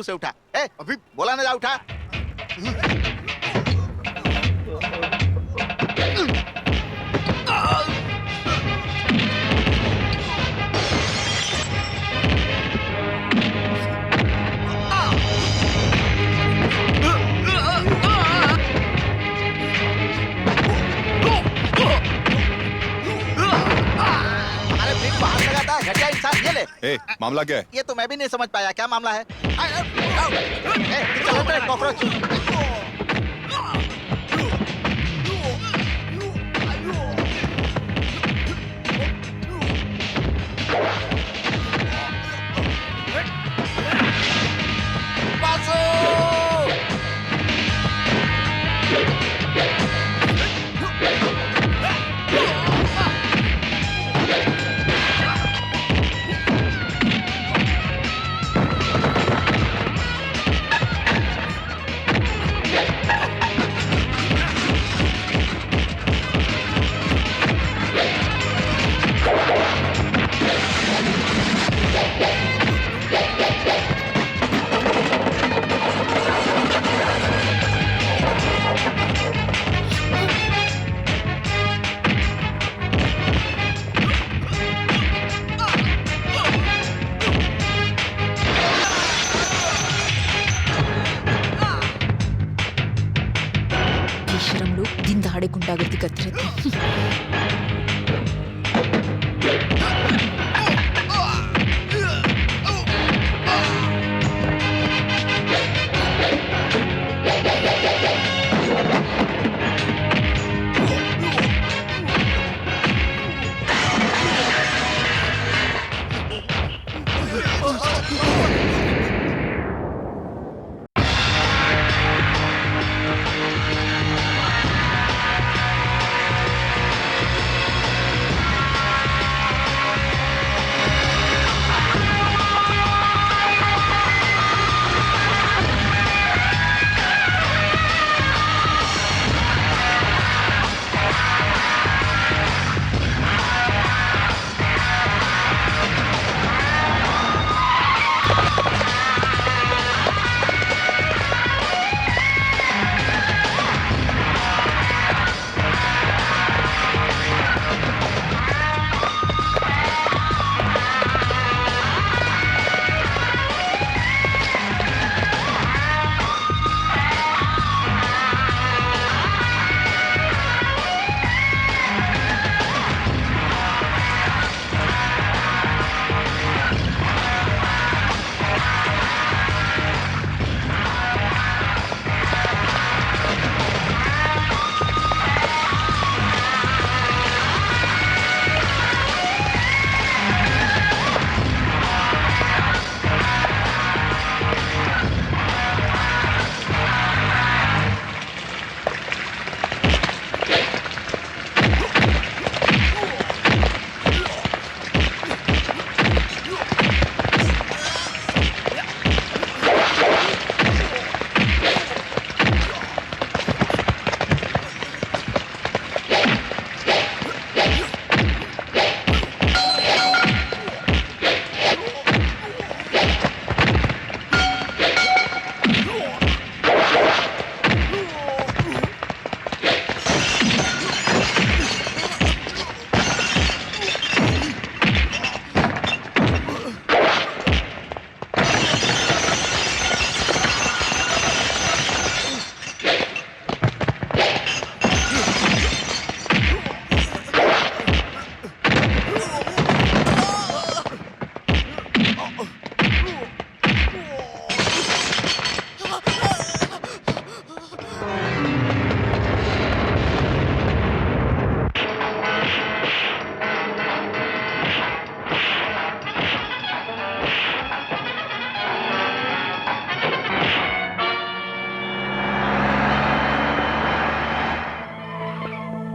से उठा। ए, अभी बोला ना, जा उठा। हमारे फिर बाहर लगाता है घटिया इंसान। ये ले। ए, मामला क्या है? ये तो मैं भी नहीं समझ पाया क्या मामला है। चलो तेरे कॉकरोच। दिन दहाड़े गुंडागर्दी करते रहते हैं।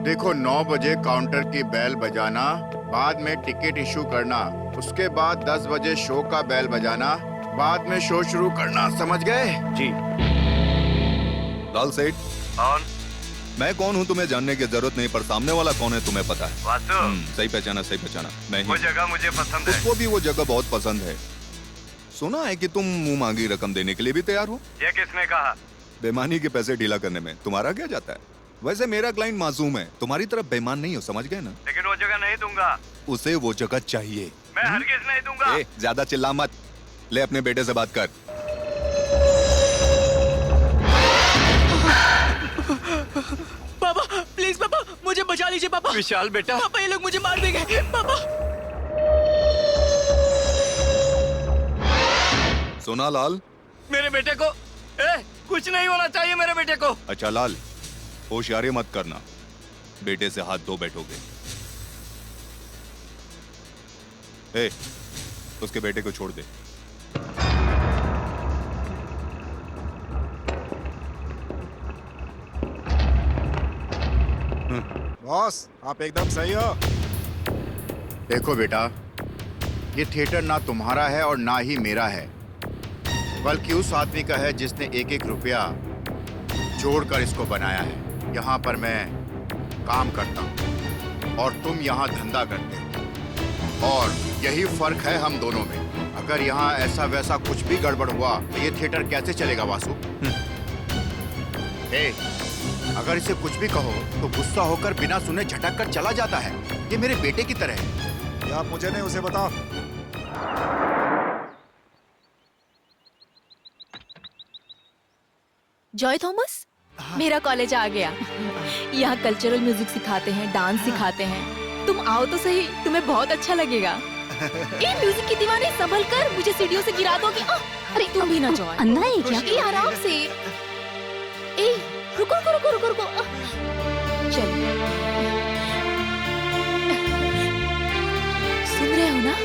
देखो 9 बजे काउंटर की बेल बजाना, बाद में टिकट इशू करना, उसके बाद 10 बजे शो का बेल बजाना, बाद में शो शुरू करना, समझ गए? जी। लाल सेठ, कौन? मैं कौन हूँ तुम्हें जानने की जरूरत नहीं, पर सामने वाला कौन है तुम्हें पता है। वासु, सही पहचाना, सही पहचाना। मैं वो ही। जगह मुझे पसंद है। उसको भी वो जगह बहुत पसंद है। सुना है कि तुम मुंह मांगी रकम देने के लिए भी तैयार हो। ये किसने कहा? बेईमानी के पैसे ढीला करने में तुम्हारा क्या जाता है? वैसे मेरा क्लाइंट मासूम है, तुम्हारी तरफ बेईमान नहीं हो, समझ गए ना? लेकिन वो जगह नहीं दूंगा। उसे वो जगह चाहिए। मैं हरगिज नहीं दूंगा। ज्यादा चिल्ला मत, ले अपने बेटे से बात कर। पापा प्लीज पापा मुझे बचा लीजिए पापा। विशाल बेटा, पापा ये लोग मुझे मार देंगे पापा। सुना लाल? मेरे बेटे को कुछ नहीं होना चाहिए मेरे बेटे को। अच्छा लाल, होशियारी मत करना, बेटे से हाथ धो बैठोगे। उसके बेटे को छोड़ दे। बॉस आप एकदम सही हो। देखो बेटा, ये थिएटर ना तुम्हारा है और ना ही मेरा है, बल्कि उस आदमी का है जिसने एक एक रुपया जोड़कर इसको बनाया है। यहाँ पर मैं काम करता हूँ और तुम यहाँ धंधा करते हो, और यही फर्क है हम दोनों में। अगर यहाँ ऐसा वैसा कुछ भी गड़बड़ हुआ तो ये थिएटर कैसे चलेगा वासु? अगर इसे कुछ भी कहो तो गुस्सा होकर बिना सुने झटक कर चला जाता है। ये मेरे बेटे की तरह है। ये आप मुझे नहीं उसे बताओ। जॉय थॉमस, मेरा कॉलेज आ गया। यहाँ कल्चरल म्यूजिक सिखाते हैं, डांस सिखाते हैं। तुम आओ तो सही, तुम्हें बहुत अच्छा लगेगा। ए म्यूजिक की दीवानी, संभल कर, मुझे सीढ़ियों से गिरा दोगी। अरे तुम भी ना जॉय। अंधा है क्या? ए आराम से। ए रुको रुको रुको रुको रुको। चलो, सुन रहे हो ना?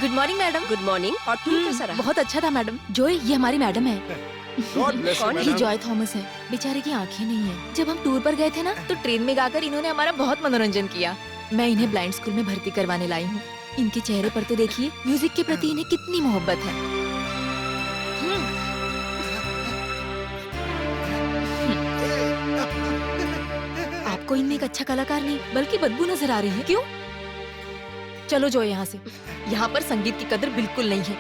Good morning madam. Good morning. और तुम कैसा रहा? बहुत अच्छा था मैडम। जॉय, ये हमारी मैडम है। God bless you, कौन? ये madam। जॉय थॉमस है। बेचारे की आंखें नहीं है। जब हम टूर पर गए थे ना, तो ट्रेन में गाकर इन्होंने हमारा बहुत मनोरंजन किया। मैं इन्हें ब्लाइंड स्कूल में भर्ती करवाने लाई हूँ। इनके चेहरे पर तो देखिए, म्यूजिक के प्रति इन्हें कितनी मोहब्बत है। आपको इनमें एक अच्छा कलाकार नहीं, बल्कि बदबू नजर आ रही है। क्यों? चलो जो यहाँ से। यहाँ पर संगीत की कदर बिल्कुल नहीं है,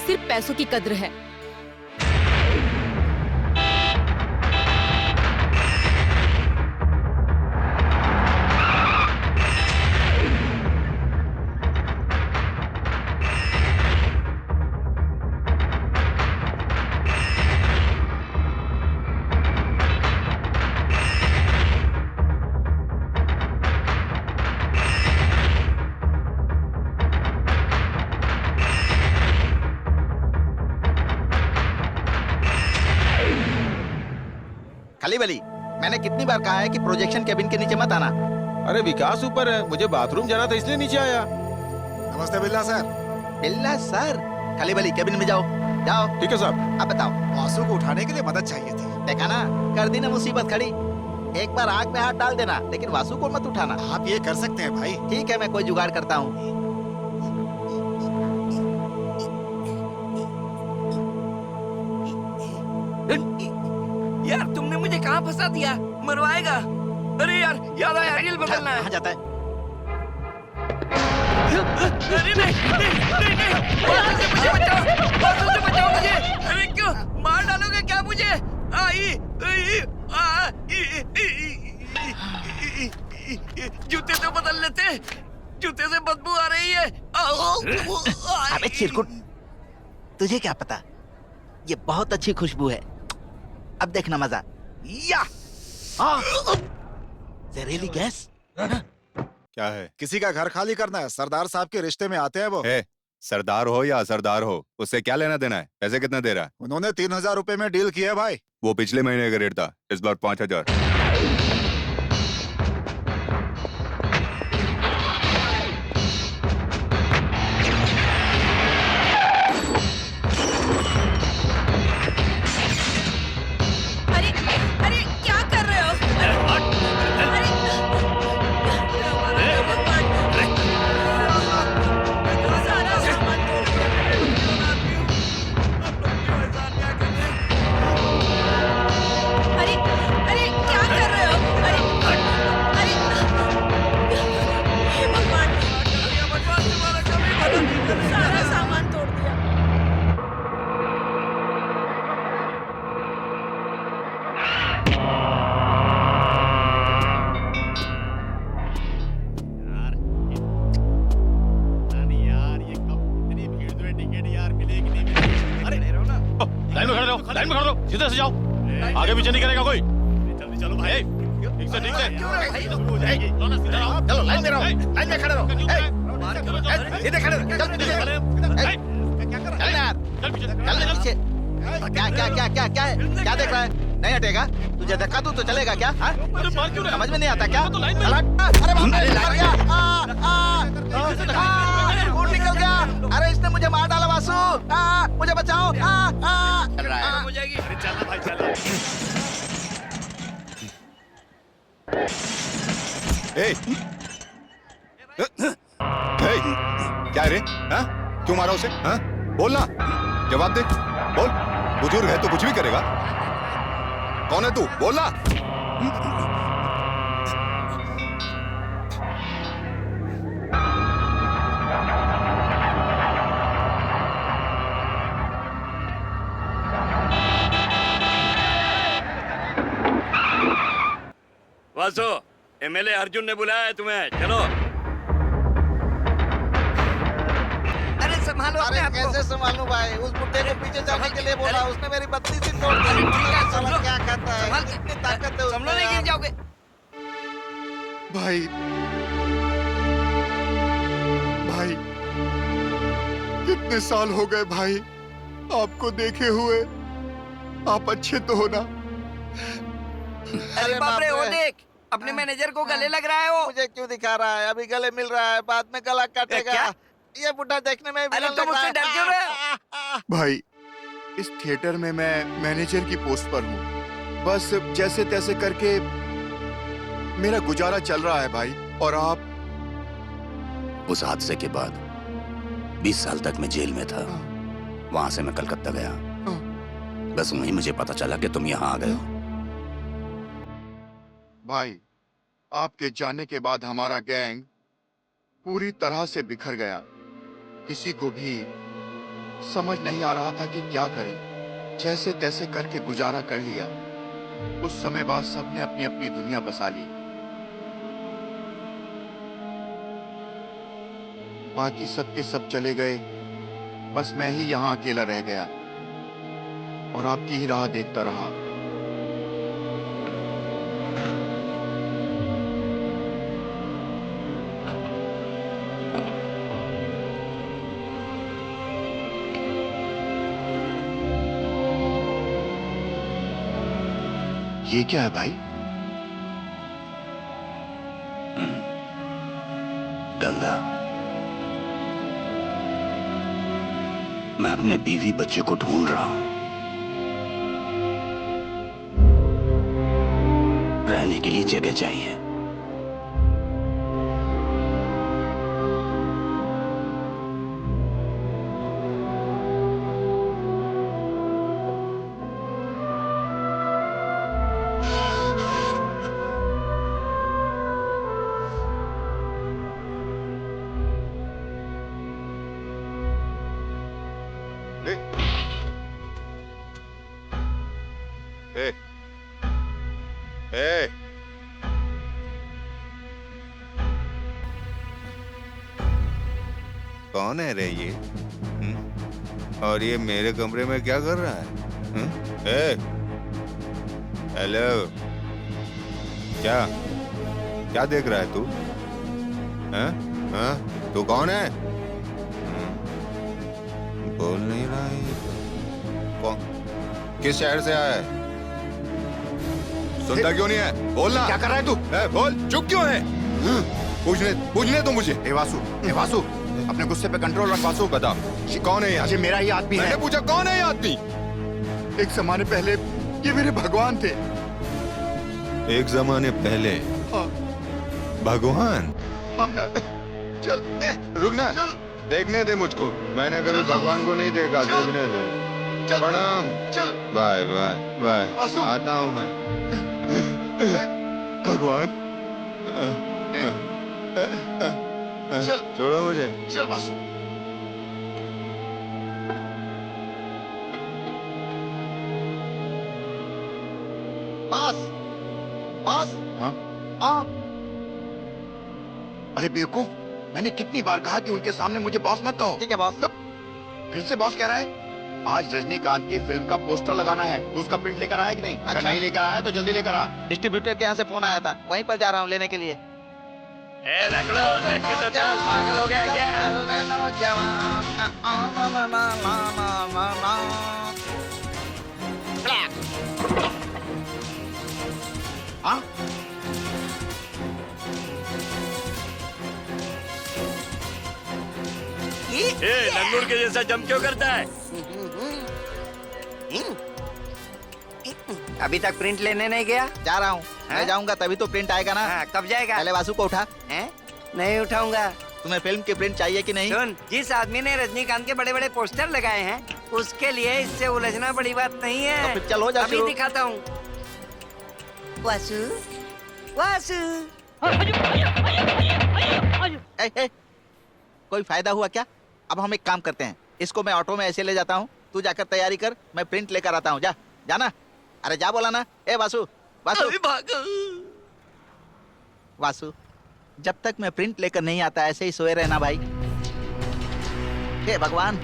सिर्फ पैसों की कद्र है। खाली बली, मैंने कितनी बार कहा है कि प्रोजेक्शन केबिन के नीचे मत आना। अरे विकास ऊपर है, मुझे बाथरूम जाना था इसलिए नीचे आया। नमस्ते बिल्ला सर। बिल्ला सर, खाली बली केबिन में जाओ। जाओ। ठीक है साहब। अब बताओ। वासु को उठाने के लिए मदद चाहिए थी। देखा ना, कर दी ना मुसीबत खड़ी। एक बार आग में हाथ डाल देना, लेकिन वासु को मत उठाना। आप ये कर सकते हैं भाई। ठीक है, मैं कोई जुगाड़ करता हूँ। यार तुमने मुझे कहाँ फंसा दिया? मरवाएगा। अरे यार, याद आया, रील बदलना है। कहाँ जाता है? अरे नहीं, नहीं, नहीं, नहीं। वासु से मुझे बचाओ, वासु से बचाओ मुझे। अरे क्यों मार डालोगे क्या मुझे? जूते तो बदल लेते, जूते से बदबू आ रही है। अबे चिरकुट, तुझे क्या पता? ये बहुत अच्छी खुशबू है। अब देखना मजा। या जहरीली गैस। क्या है? किसी का घर खाली करना है, सरदार साहब के रिश्ते में आते हैं वो। सरदार हो या असरदार हो, उससे क्या लेना देना है? पैसे कितने दे रहा है? उन्होंने 3000 रुपए में डील किया है भाई। वो पिछले महीने का रेट था, इस बार 5000। अरे अरे क्या कर रहे हो? सारा सामान तोड़ अरे अरे क्या लाइन में खड़ा रहो, सीधे से जाओ, आगे पीछे नहीं करेगा कोई। जल्दी चलो भाई, ठीक से ठीक से। चलो लाइन में रहो, लाइन में खड़े रहो। सीधे खड़े रहो, चल पीछे। चल यार, चल पीछे, चल पीछे। क्या क्या क्या क्या क्या है? क्या देख रहा है? नहीं हटेगा? तुझे धक्का दूं तो चलेगा क्या? हाँ? अरे मार क्यों रहा है? समझ में नहीं आता क्या? तो लाइन में- अरे बाप रे, मर गया। खून निकल गया। अरे इसने मुझे मार डाला वासु। मुझे बचाओ। हो जाएगी। अरे चलना भाई, चलना। ए! ए! क्या रे? हाँ? क्यों मारा उसे? हाँ? बोलना, जवाब दे। बोल, बुजुर्ग है तो कुछ भी करेगा। कौन है तू? बोलना। वासु, एमएलए अर्जुन ने बुलाया है तुम्हें, चलो। अरे संभालो अपने अरे आप को। कैसे संभालूं भाई? उस बुड्ढे को पीछे जाने के लिए बोला, उसने मेरी बत्ती सी तोड़ दी। अरे ठीक है, साला संभलो। क्या करता है? संभाल के- इतनी ताकत है संभलो, नहीं उसमें। गिर जाओगे। भाई, भाई, कितने साल हो गए भाई आपको देखे हुए। आप अच्छे तो हो ना? अरे बाप रे, वो देख, अपने मैनेजर को गले लग रहा है वो। मुझे क्यों दिखा रहा है? अभी गले मिल रहा है, बाद में गला काटेगा। क्या? ये बुड्ढा देखने में अरे विलन तुम लग रहा उससे है। डर क्यों रहे हो? भाई, इस थिएटर में मैं मैनेजर की पोस्ट पर हूँ। बस जैसे तैसे करके मेरा गुजारा चल रहा है भाई। और आप? उस हादसे के बाद 20 साल तक मैं जेल में था। वहां से मैं कलकत्ता गया। बस वहीं मुझे पता चला कि तुम यहाँ आ गए हो। भाई, आपके जाने के बाद हमारा गैंग पूरी तरह से बिखर गया। किसी को भी समझ नहीं आ रहा था कि क्या करें। जैसे तैसे करके गुजारा कर लिया। उस समय बाद सबने अपनी अपनी दुनिया बसा ली। बाकी सबके सब चले गए, बस मैं ही यहाँ अकेला रह गया और आपकी ही राह देखता रहा। ये क्या है भाई? गंगा, मैं अपने बीवी बच्चे को ढूंढ रहा हूं। रहने के लिए जगह चाहिए। ए! ए! कौन है रे ये? और ये मेरे कमरे में क्या कर रहा है? ए! हेलो, क्या क्या देख रहा है तू? हाँ? हाँ? तू कौन है? बोल नहीं रहा है ये तो। कौन? किस शहर से आया है? सुनता क्यों नहीं है? बोलना। क्या कर रहा है तू? बोल, चुप क्यों है? पूछने तो मुझे। ए वासु, अपने गुस्से पे कंट्रोल रख वासु। बता, कौन है ये? ये मेरा ही आदमी है। मैंने पूछा कौन है ये आदमी? एक जमाने पहले ये मेरे भगवान थे। एक जमाने पहले हाँ, भगवान? हाँ, चल रुकना, देखने दे मुझको। मैंने कभी भगवान को नहीं देखा, देखने दे। प्रणाम। चल बाय बाय बाय, वासु। आता हूँ मैं। भगवान, चल छोड़ो मुझे। चल वासु। बॉस, हाँ? अरे बेवकूफ, मैंने कितनी बार कहा कि उनके सामने मुझे बॉस मत कहो। ठीक है बॉस। फिर से बॉस कह रहा है। आज रजनीकांत की फिल्म का पोस्टर लगाना है। तो उसका प्रिंट लेकर आया कि नहीं? अगर नहीं लेकर आया तो जल्दी लेकर आ। डिस्ट्रीब्यूटर के यहाँ से फोन आया था, वहीं पर जा रहा हूँ लेने के लिए। पागल हो गया क्या? हाँ? लंगूर के जैसा जम क्यों करता है? अभी तक प्रिंट लेने नहीं गया? जा रहा हूँ, मैं हाँ? जाऊंगा तभी तो प्रिंट आएगा ना। हाँ, कब जाएगा? पहले वासु को उठा। हैं? नहीं उठाऊंगा। तुम्हें फिल्म की प्रिंट चाहिए कि नहीं? सुन, जिस आदमी ने रजनीकांत के बड़े बड़े पोस्टर लगाए हैं, उसके लिए इससे उलझना बड़ी बात नहीं है। तो फिर चलो जा अभी शुरू। दिखाता हूँ। वासु, वासु। ए, कोई फायदा हुआ क्या? अब हम एक काम करते हैं, इसको मैं ऑटो में ऐसे ले जाता हूँ, तू जाकर तैयारी कर, मैं प्रिंट लेकर आता हूँ। जा, जाना। अरे जा बोला ना। ए वासु, वासु, अभी भागो। वासु, जब तक मैं प्रिंट लेकर नहीं आता ऐसे ही सोए रहना भाई। हे भगवान,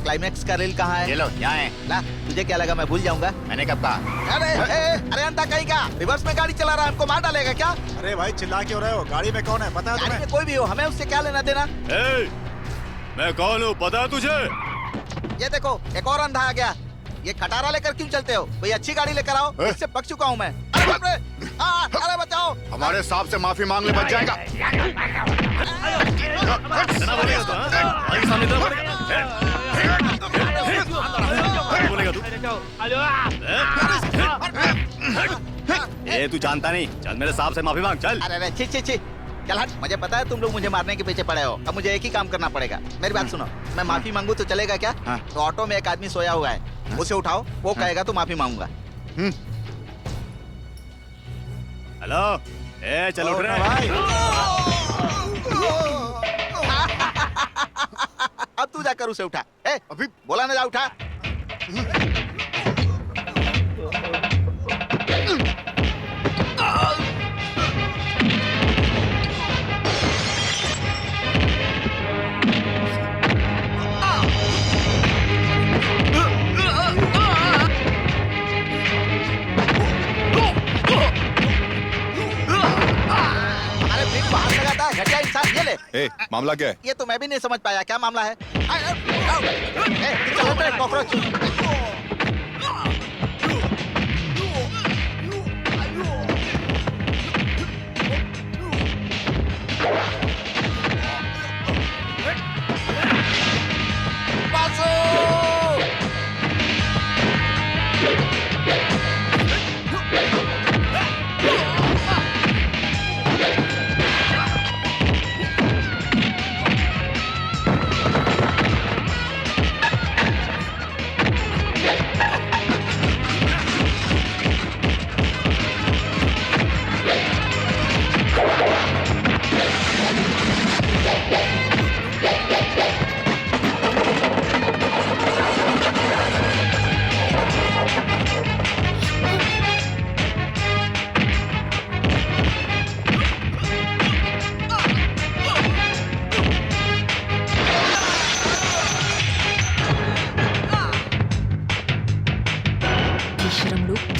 क्लाइमेक्स का रील कहाँ है? ये लो, यहाँ है। ला, तुझे क्या लगा मैं भूल जाऊंगा? मैंने कब कहा? अरे अंधा कहीं का, रिवर्स में गाड़ी चला रहा है, हमको मार डालेगा क्या? अरे भाई चिल्ला क्यों रहे हो? गाड़ी में कौन है पता है गाड़ी तुम्हें? में कोई भी हो, हमें उससे क्या लेना देना? मैं कौन हूँ पता है तुझे? ये देखो, एक और अंधा आ गया। ये खटारा लेकर क्यों चलते हो? कोई अच्छी गाड़ी लेकर आओ, इससे पक चुका हूँ मैं। अरे बाप रे! अरे बचाओ! हमारे सांप से माफी मांग ले, बच जाएगा। इतना बोलेगा तू, हाँ? आगे सामने इतना बोलेगा? बोलेगा तू? तू जानता नहीं, चल मेरे सांप से माफी मांग, चल। अरे छी छी छी, चल हट। मुझे पता है तुम लोग मुझे मारने के पीछे पड़े हो। अब मुझे एक ही काम करना पड़ेगा। मेरी बात सुनो, मैं माफी मांगू तो चलेगा क्या? हाँ। तो ऑटो में एक आदमी सोया हुआ है, उसे उठाओ, वो कहेगा तो माफी मांगूंगा। हेलो, चल उठ रहे भाई अब तू जाकर उसे उठा। अभी बोला ना, जा उठा। घटिया इंसान, ये ले। ए, मामला क्या है? ये तो मैं भी नहीं समझ पाया, क्या मामला है? चलो तेरे कॉकरोच।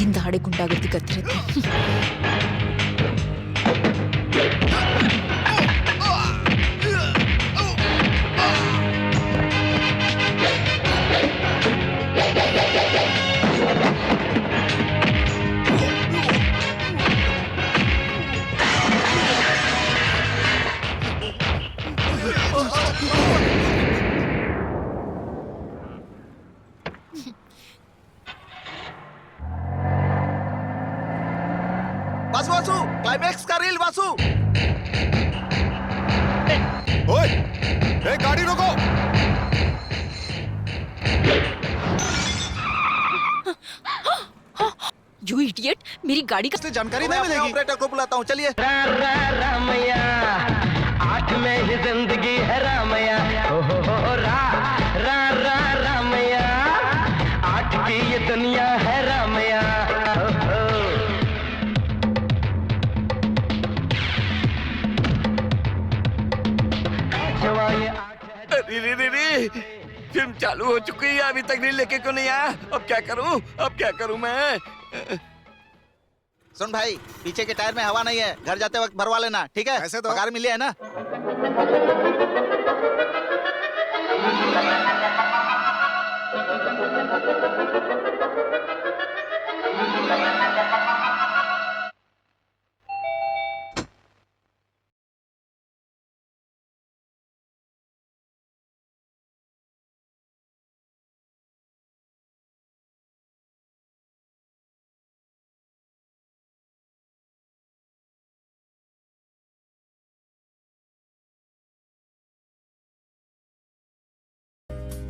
दहाड़े गुंडागर्दी करते रहते हैं। वासु, वासु, क्लाइमेक्स का रील वासु। ओए, ए, गाड़ी रोको। यू इडियट, मेरी गाड़ी का जानकारी नहीं मिलेगी। ऑपरेटर को बुलाता हूँ, चलिए। रामैया, आँख में ही जिंदगी है रामैया। हो रामैया, आँख की ये दुनिया है रामैया। चालू हो चुकी है, अभी तक रील लेके क्यों नहीं आया? अब क्या करूं मैं? सुन भाई, पीछे के टायर में हवा नहीं है, घर जाते वक्त भरवा लेना, ठीक है? ऐसे तो पगार मिली है ना?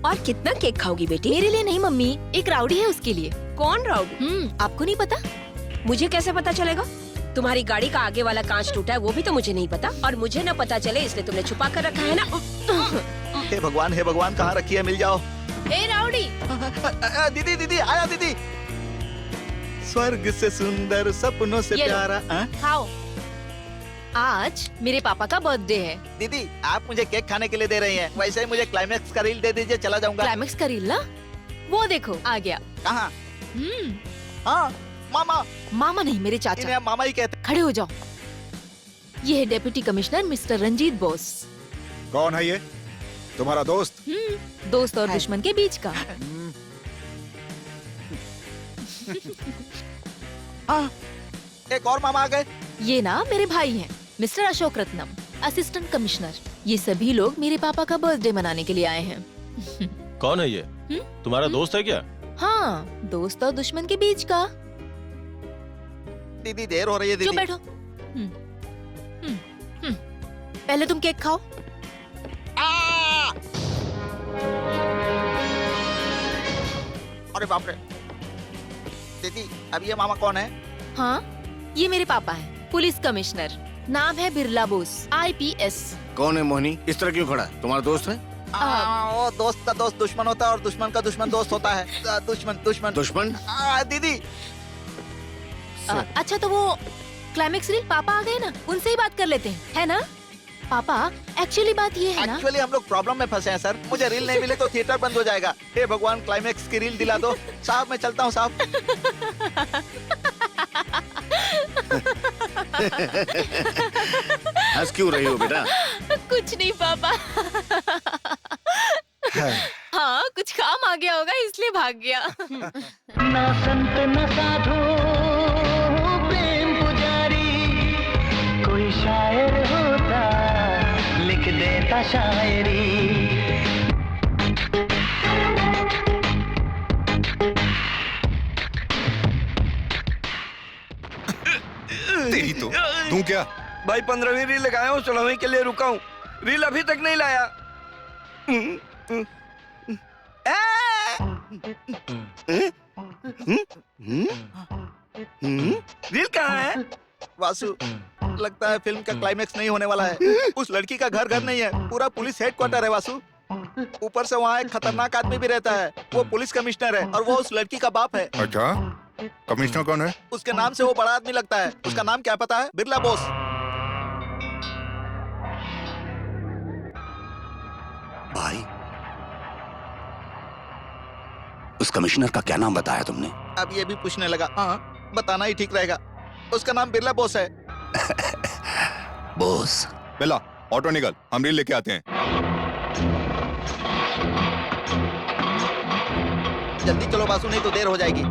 और कितना केक खाओगी बेटी? मेरे लिए नहीं मम्मी, एक राउडी है उसके लिए। कौन राउडी? आपको नहीं पता? मुझे कैसे पता चलेगा? तुम्हारी गाड़ी का आगे वाला कांच टूटा है वो भी तो मुझे नहीं पता, और मुझे न पता चले इसलिए तुमने छुपा कर रखा है ना। हे भगवान, कहाँ रखी है? मिल जाओ। ए राउडी! दीदी आया दीदी। स्वर्ग से सुंदर, सपनों से ये लो। प्यारा। खाओ। आज मेरे पापा का बर्थडे है। दीदी, आप मुझे केक खाने के लिए दे रही हैं, वैसे ही मुझे क्लाइमेक्स का रील दे दीजिए, चला जाऊंगा। क्लाइमेक्स का रील ना? वो देखो आ गया। कहाँ? हाँ, मामा। मामा नहीं, मेरे इन्हें चाचा। आप मामा ही कहते। खड़े हो जाओ। ये है deputy commissioner mister Ranjit Bose. कौन है ये? तुम्हारा दोस्त? दोस्त और दुश्मन के बीच का। एक और मामा आ गए। ये ना मेरे भाई हैं, mister Ashok Ratnam, assistant commissioner. ये सभी लोग मेरे पापा का बर्थडे मनाने के लिए आए हैं। कौन है ये? तुम्हारा दोस्त है क्या? हाँ, दोस्त और दुश्मन के बीच का। दीदी, देर हो रही है चुप दीदी। बैठो। पहले तुम केक खाओ। अरे बाप रे। दीदी, अब ये मामा कौन है? हाँ, ये मेरे पापा हैं, पुलिस कमिश्नर। नाम है बिरला बोस, IPS। कौन है मोहिनी? इस तरह क्यों खड़ा है? तुम्हारा दोस्त है? वो दोस्त का दोस्त दुश्मन होता है और दुश्मन का दुश्मन दोस्त होता है। दुश्मन। दीदी। अच्छा तो वो क्लाइमेक्स रील पापा आ गए ना, उनसे ही बात कर लेते हैं, है ना? पापा, एक्चुअली बात ये है ना। एक्चुअली हम लोग प्रॉब्लम में फंसे हैं सर। मुझे रील नहीं मिले तो थिएटर बंद हो जाएगा। हे भगवान, क्लाइमेक्स की रील दिला दो। साहब, मैं चलता हूँ साहब। हंस क्यों रही हो बेटा? कुछ नहीं पापा। हाँ, कुछ काम आ गया होगा इसलिए भाग गया। ना संत न साधु प्रेम पुजारी, कोई शायर होता लिख देता शायरी। तेरी तो तू क्या? भाई 15वीं रील लगाया हूँ, 16वीं के लिए रुका हूँ। रील अभी तक नहीं लाया। रील कहाँ है? वासु, लगता है फिल्म का क्लाइमेक्स नहीं होने वाला है। उस लड़की का घर नहीं है, पूरा पुलिस हेडक्वार्टर है वासु। ऊपर से वहाँ एक खतरनाक आदमी भी रहता है, वो पुलिस कमिश्नर है और वो उस लड़की का बाप है। अच्छा, कमिश्नर कौन है? उसके नाम से वो बड़ा आदमी लगता है। उसका नाम क्या पता है? बिरला बोस। भाई, उस कमिश्नर का क्या नाम बताया तुमने? अब ये भी पूछने लगा। हाँ, बताना ही ठीक रहेगा। उसका नाम बिरला बोस है। बोस। बेला, ऑटो निकल, हम रील लेके आते हैं। जल्दी चलो वासु, नहीं तो देर हो जाएगी।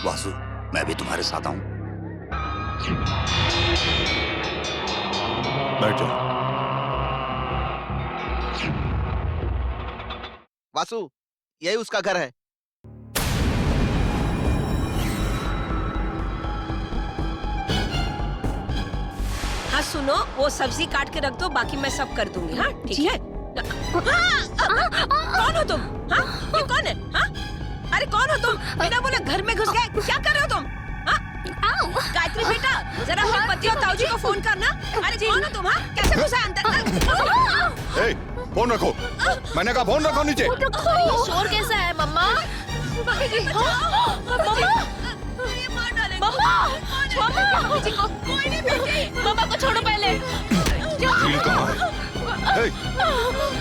वासु, मैं भी तुम्हारे साथ आऊं? बैठ जाओ। वासु, यही उसका घर है। हाँ सुनो, वो सब्जी काट के रख दो, बाकी मैं सब कर दूंगी। हाँ ठीक है। कौन हो तुम? हाँ, ये कौन है? हाँ, अरे कौन हो तुम? बिना बोले घर में घुस गए, क्या कर रहे हो तुम? हाँ? गायत्री बेटा, जरा अपने पति और ताऊ जी को फोन करना। अरे कौन हो तुम? हाँ, कैसे घुसा अंदर? ए, फोन रखो। मैंने कहा फोन रखो नीचे। ये शोर कैसा है मम्मा? मम्मा, कोई नहीं बेटी, मामा को छोड़ो पहले। रील कहाँ है? ए,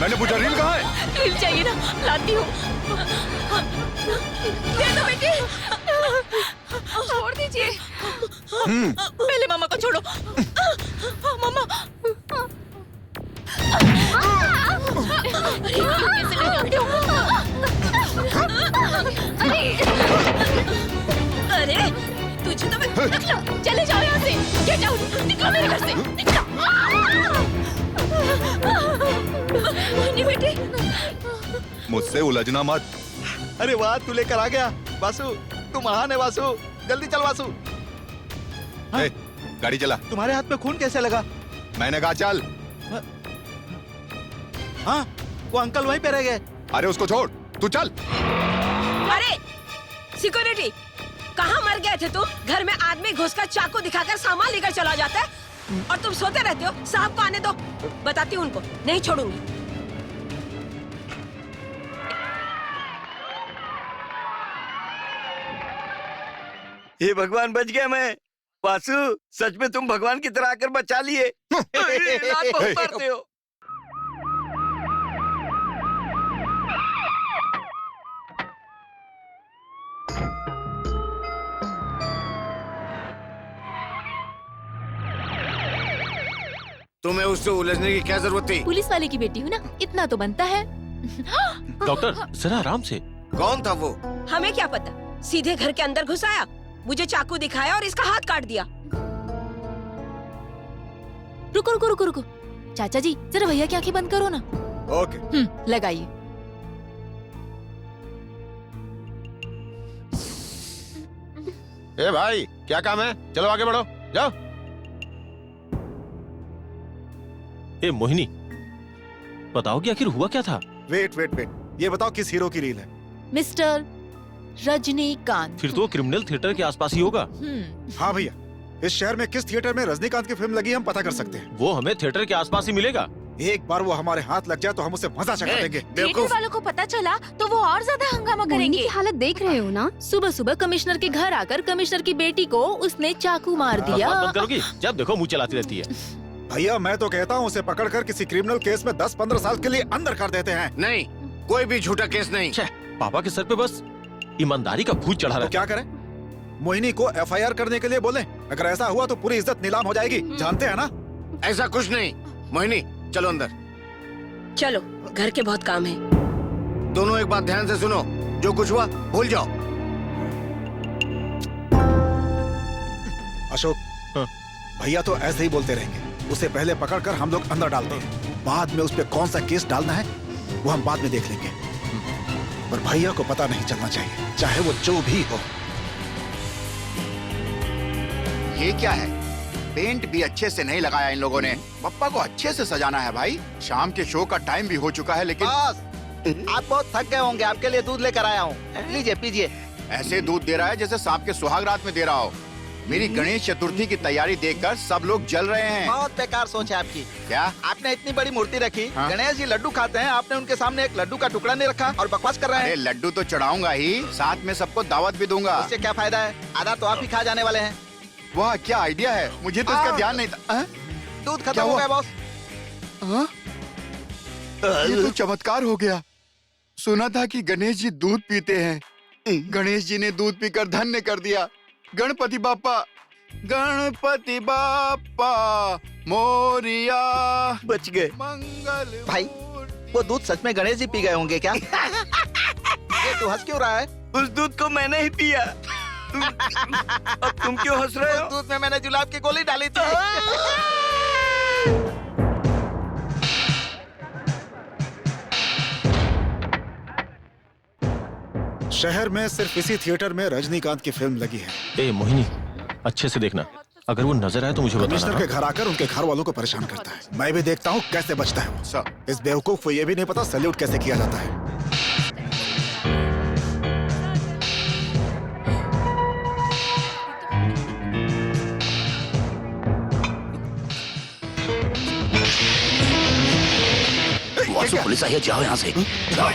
मैंने पूछा रील कहाँ है? रील चाहिए ना, लाती हूँ। दे दो बेटी, छोड़ दीजिए। पहले मामा को छोड़ो। मामा, कैसे लगाते हो? अरे तुझे तो मैं निकलो, चले जाओ यहाँ से। गेट आउट, निकलो मेरे घर से, निकलो। नहीं बेटी, मुझसे उलझना मत। अरे वाह, तू लेकर आ गया वासु। तू महान है वासु। जल्दी चल वासु। ए, गाड़ी चला। तुम्हारे हाथ में खून कैसे लगा? मैंने कहा चल। हाँ, वो अंकल वहीं पे रह गए। अरे उसको छोड़, तू चल। अरे सिक्योरिटी, कहाँ मर गए थे तुम? घर में आदमी घुसकर चाकू दिखाकर सामान लेकर चला जाता है और तुम सोते रहते हो। साहब को आने दो, बताती हूँ उनको, नहीं छोड़ूंगी। हे भगवान, बच गया मैं। वासु, सच में तुम भगवान की तरह आकर बचा लिए। लात बहुत मारते हो। तुम्हें उससे उलझने की क्या जरूरत थी? पुलिस वाले की बेटी हूँ ना, इतना तो बनता है। डॉक्टर जरा आराम से। कौन था वो? हमें क्या पता, सीधे घर के अंदर घुस आया, मुझे चाकू दिखाया और इसका हाथ काट दिया। रुको रुको रुको रुको, चाचा जी जरा भैया की आंखें बंद करो ना। ओके। लगाइए। ए भाई, क्या काम है? चलो आगे बढ़ो, जाओ। ए मोहिनी, बताओ कि आखिर हुआ क्या था? वेट वेट वेट, ये बताओ किस हीरो की रील है? मिस्टर रजनीकांत। फिर तो क्रिमिनल थिएटर के आसपास ही होगा। हाँ भैया, इस शहर में किस थिएटर में रजनीकांत की फिल्म लगी है हम पता कर सकते हैं। वो हमें थिएटर के आसपास ही मिलेगा। एक बार वो हमारे हाथ लग जाए तो हम उसे मजा चखा देंगे। थिएटर वालों को पता चला तो वो और ज्यादा हंगामा करेंगे। की हालत देख रहे हो ना? सुबह सुबह कमिश्नर के घर आकर कमिश्नर की बेटी को उसने चाकू मार दिया। बकवास बंद करोगी? जब देखो मुंह चलाती रहती है। भैया मैं तो कहता हूँ उसे पकड़कर किसी क्रिमिनल केस में 10-15 साल के लिए अंदर कर देते हैं। नहीं, कोई भी झूठा केस नहीं। पापा के सर पे बस ईमानदारी का भूत चढ़ा तो रहा है। क्या करें? मोहिनी को FIR करने के लिए बोले। अगर ऐसा हुआ तो पूरी इज्जत नीलाम हो जाएगी, जानते हैं ना? ऐसा कुछ नहीं। मोहिनी चलो अंदर। चलो, घर के बहुत काम है। दोनों एक बात ध्यान से सुनो, जो कुछ हुआ भूल जाओ। अशोक, हाँ। भैया तो ऐसे ही बोलते रहेंगे। उसे पहले पकड़कर हम लोग अंदर डालते हैं, बाद में उस पे कौन सा केस डालना है वो हम बाद में देख लेंगे। पर भैया को पता नहीं चलना चाहिए, चाहे वो जो भी हो। ये क्या है? पेंट भी अच्छे से नहीं लगाया इन लोगों ने। पप्पा को अच्छे से सजाना है भाई। शाम के शो का टाइम भी हो चुका है, लेकिन बॉस, आप बहुत थक गए होंगे, आपके लिए दूध लेकर आया हूँ। लीजिए पीजिए। ऐसे दूध दे रहा है जैसे सांप के सुहाग रात में दे रहा हो। मेरी गणेश चतुर्थी की तैयारी देखकर सब लोग जल रहे हैं। बहुत बेकार सोच है आपकी। क्या? आपने इतनी बड़ी मूर्ति रखी, हाँ? गणेश जी लड्डू खाते हैं, आपने उनके सामने एक लड्डू का टुकड़ा नहीं रखा और बकवास कर रहे अरे हैं। लड्डू तो चढ़ाऊंगा ही, साथ में सबको दावत भी दूंगा। उससे क्या फायदा है? आधा तो आप ही खा जाने वाले हैं। वाह क्या आइडिया है, मुझे तो इसका ध्यान नहीं था। दूध खत्म क्या हो हुआ? गया बॉस। ये तो चमत्कार हो गया। सुना था कि गणेश जी दूध पीते हैं। गणेश जी ने दूध पीकर धन्य कर दिया। गणपति बाप्पा, गणपति बाप्पा मोरिया। बच गए। मंगल भाई, वो दूध सच में गणेश जी पी गए होंगे क्या? ये तू हंस क्यों रहा है? उस दूध को मैंने ही पिया। अब तुम क्यों हंस रहे हो? उस दूध में मैंने जुलाब की गोली डाली थी। शहर में सिर्फ इसी थिएटर में रजनीकांत की फिल्म लगी है। ए मोहिनी, अच्छे से देखना, अगर वो नजर आए तो मुझे कमिश्नर बताना। के घर आकर उनके घर वालों को परेशान करता है। मैं भी देखता हूँ कैसे बचता है वो। सर, इस बेवकूफ को ये भी नहीं पता सैल्यूट कैसे किया जाता है। वासु, पुलिस आई है, जाओ यहाँ से। जाओ।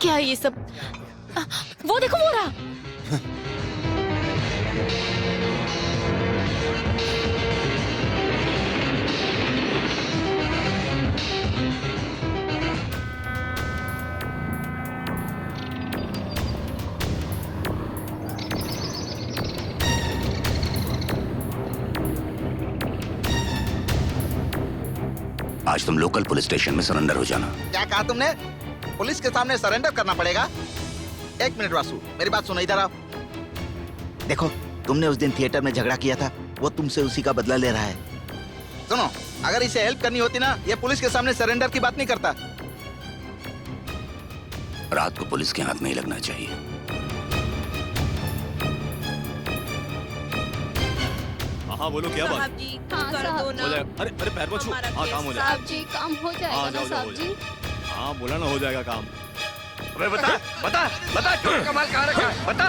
क्या ये सब? वो देखो, वो रहा। आज तुम लोकल पुलिस स्टेशन में सरेंडर हो जाना। क्या कहा तुमने? पुलिस के सामने सरेंडर करना पड़ेगा? एक मिनट वासु, मेरी बात सुनो, इधर आओ। देखो, तुमने उस दिन थिएटर में झगड़ा किया था, वो तुमसे उसी का बदला ले रहा है। सुनो, अगर इसे हेल्प करनी होती ना, ये पुलिस के सामने सरेंडर की बात नहीं करता। रात को पुलिस के हाथ नहीं लगना चाहिए। हाँ बोलो, क्या बात? साहब जी, हाँ, कर साहब दो हो ना। जाएगा। अरे अरे पैर छू। हमारा हाँ, काम हो जाएगा। साहब जी काम हो जाएगा हाँ, ना जाओ, साहब जाओ, जी? हाँ बोला ना, हो जाएगा काम। अबे बता बता बता, चोर का माल कहाँ रखा है? बता,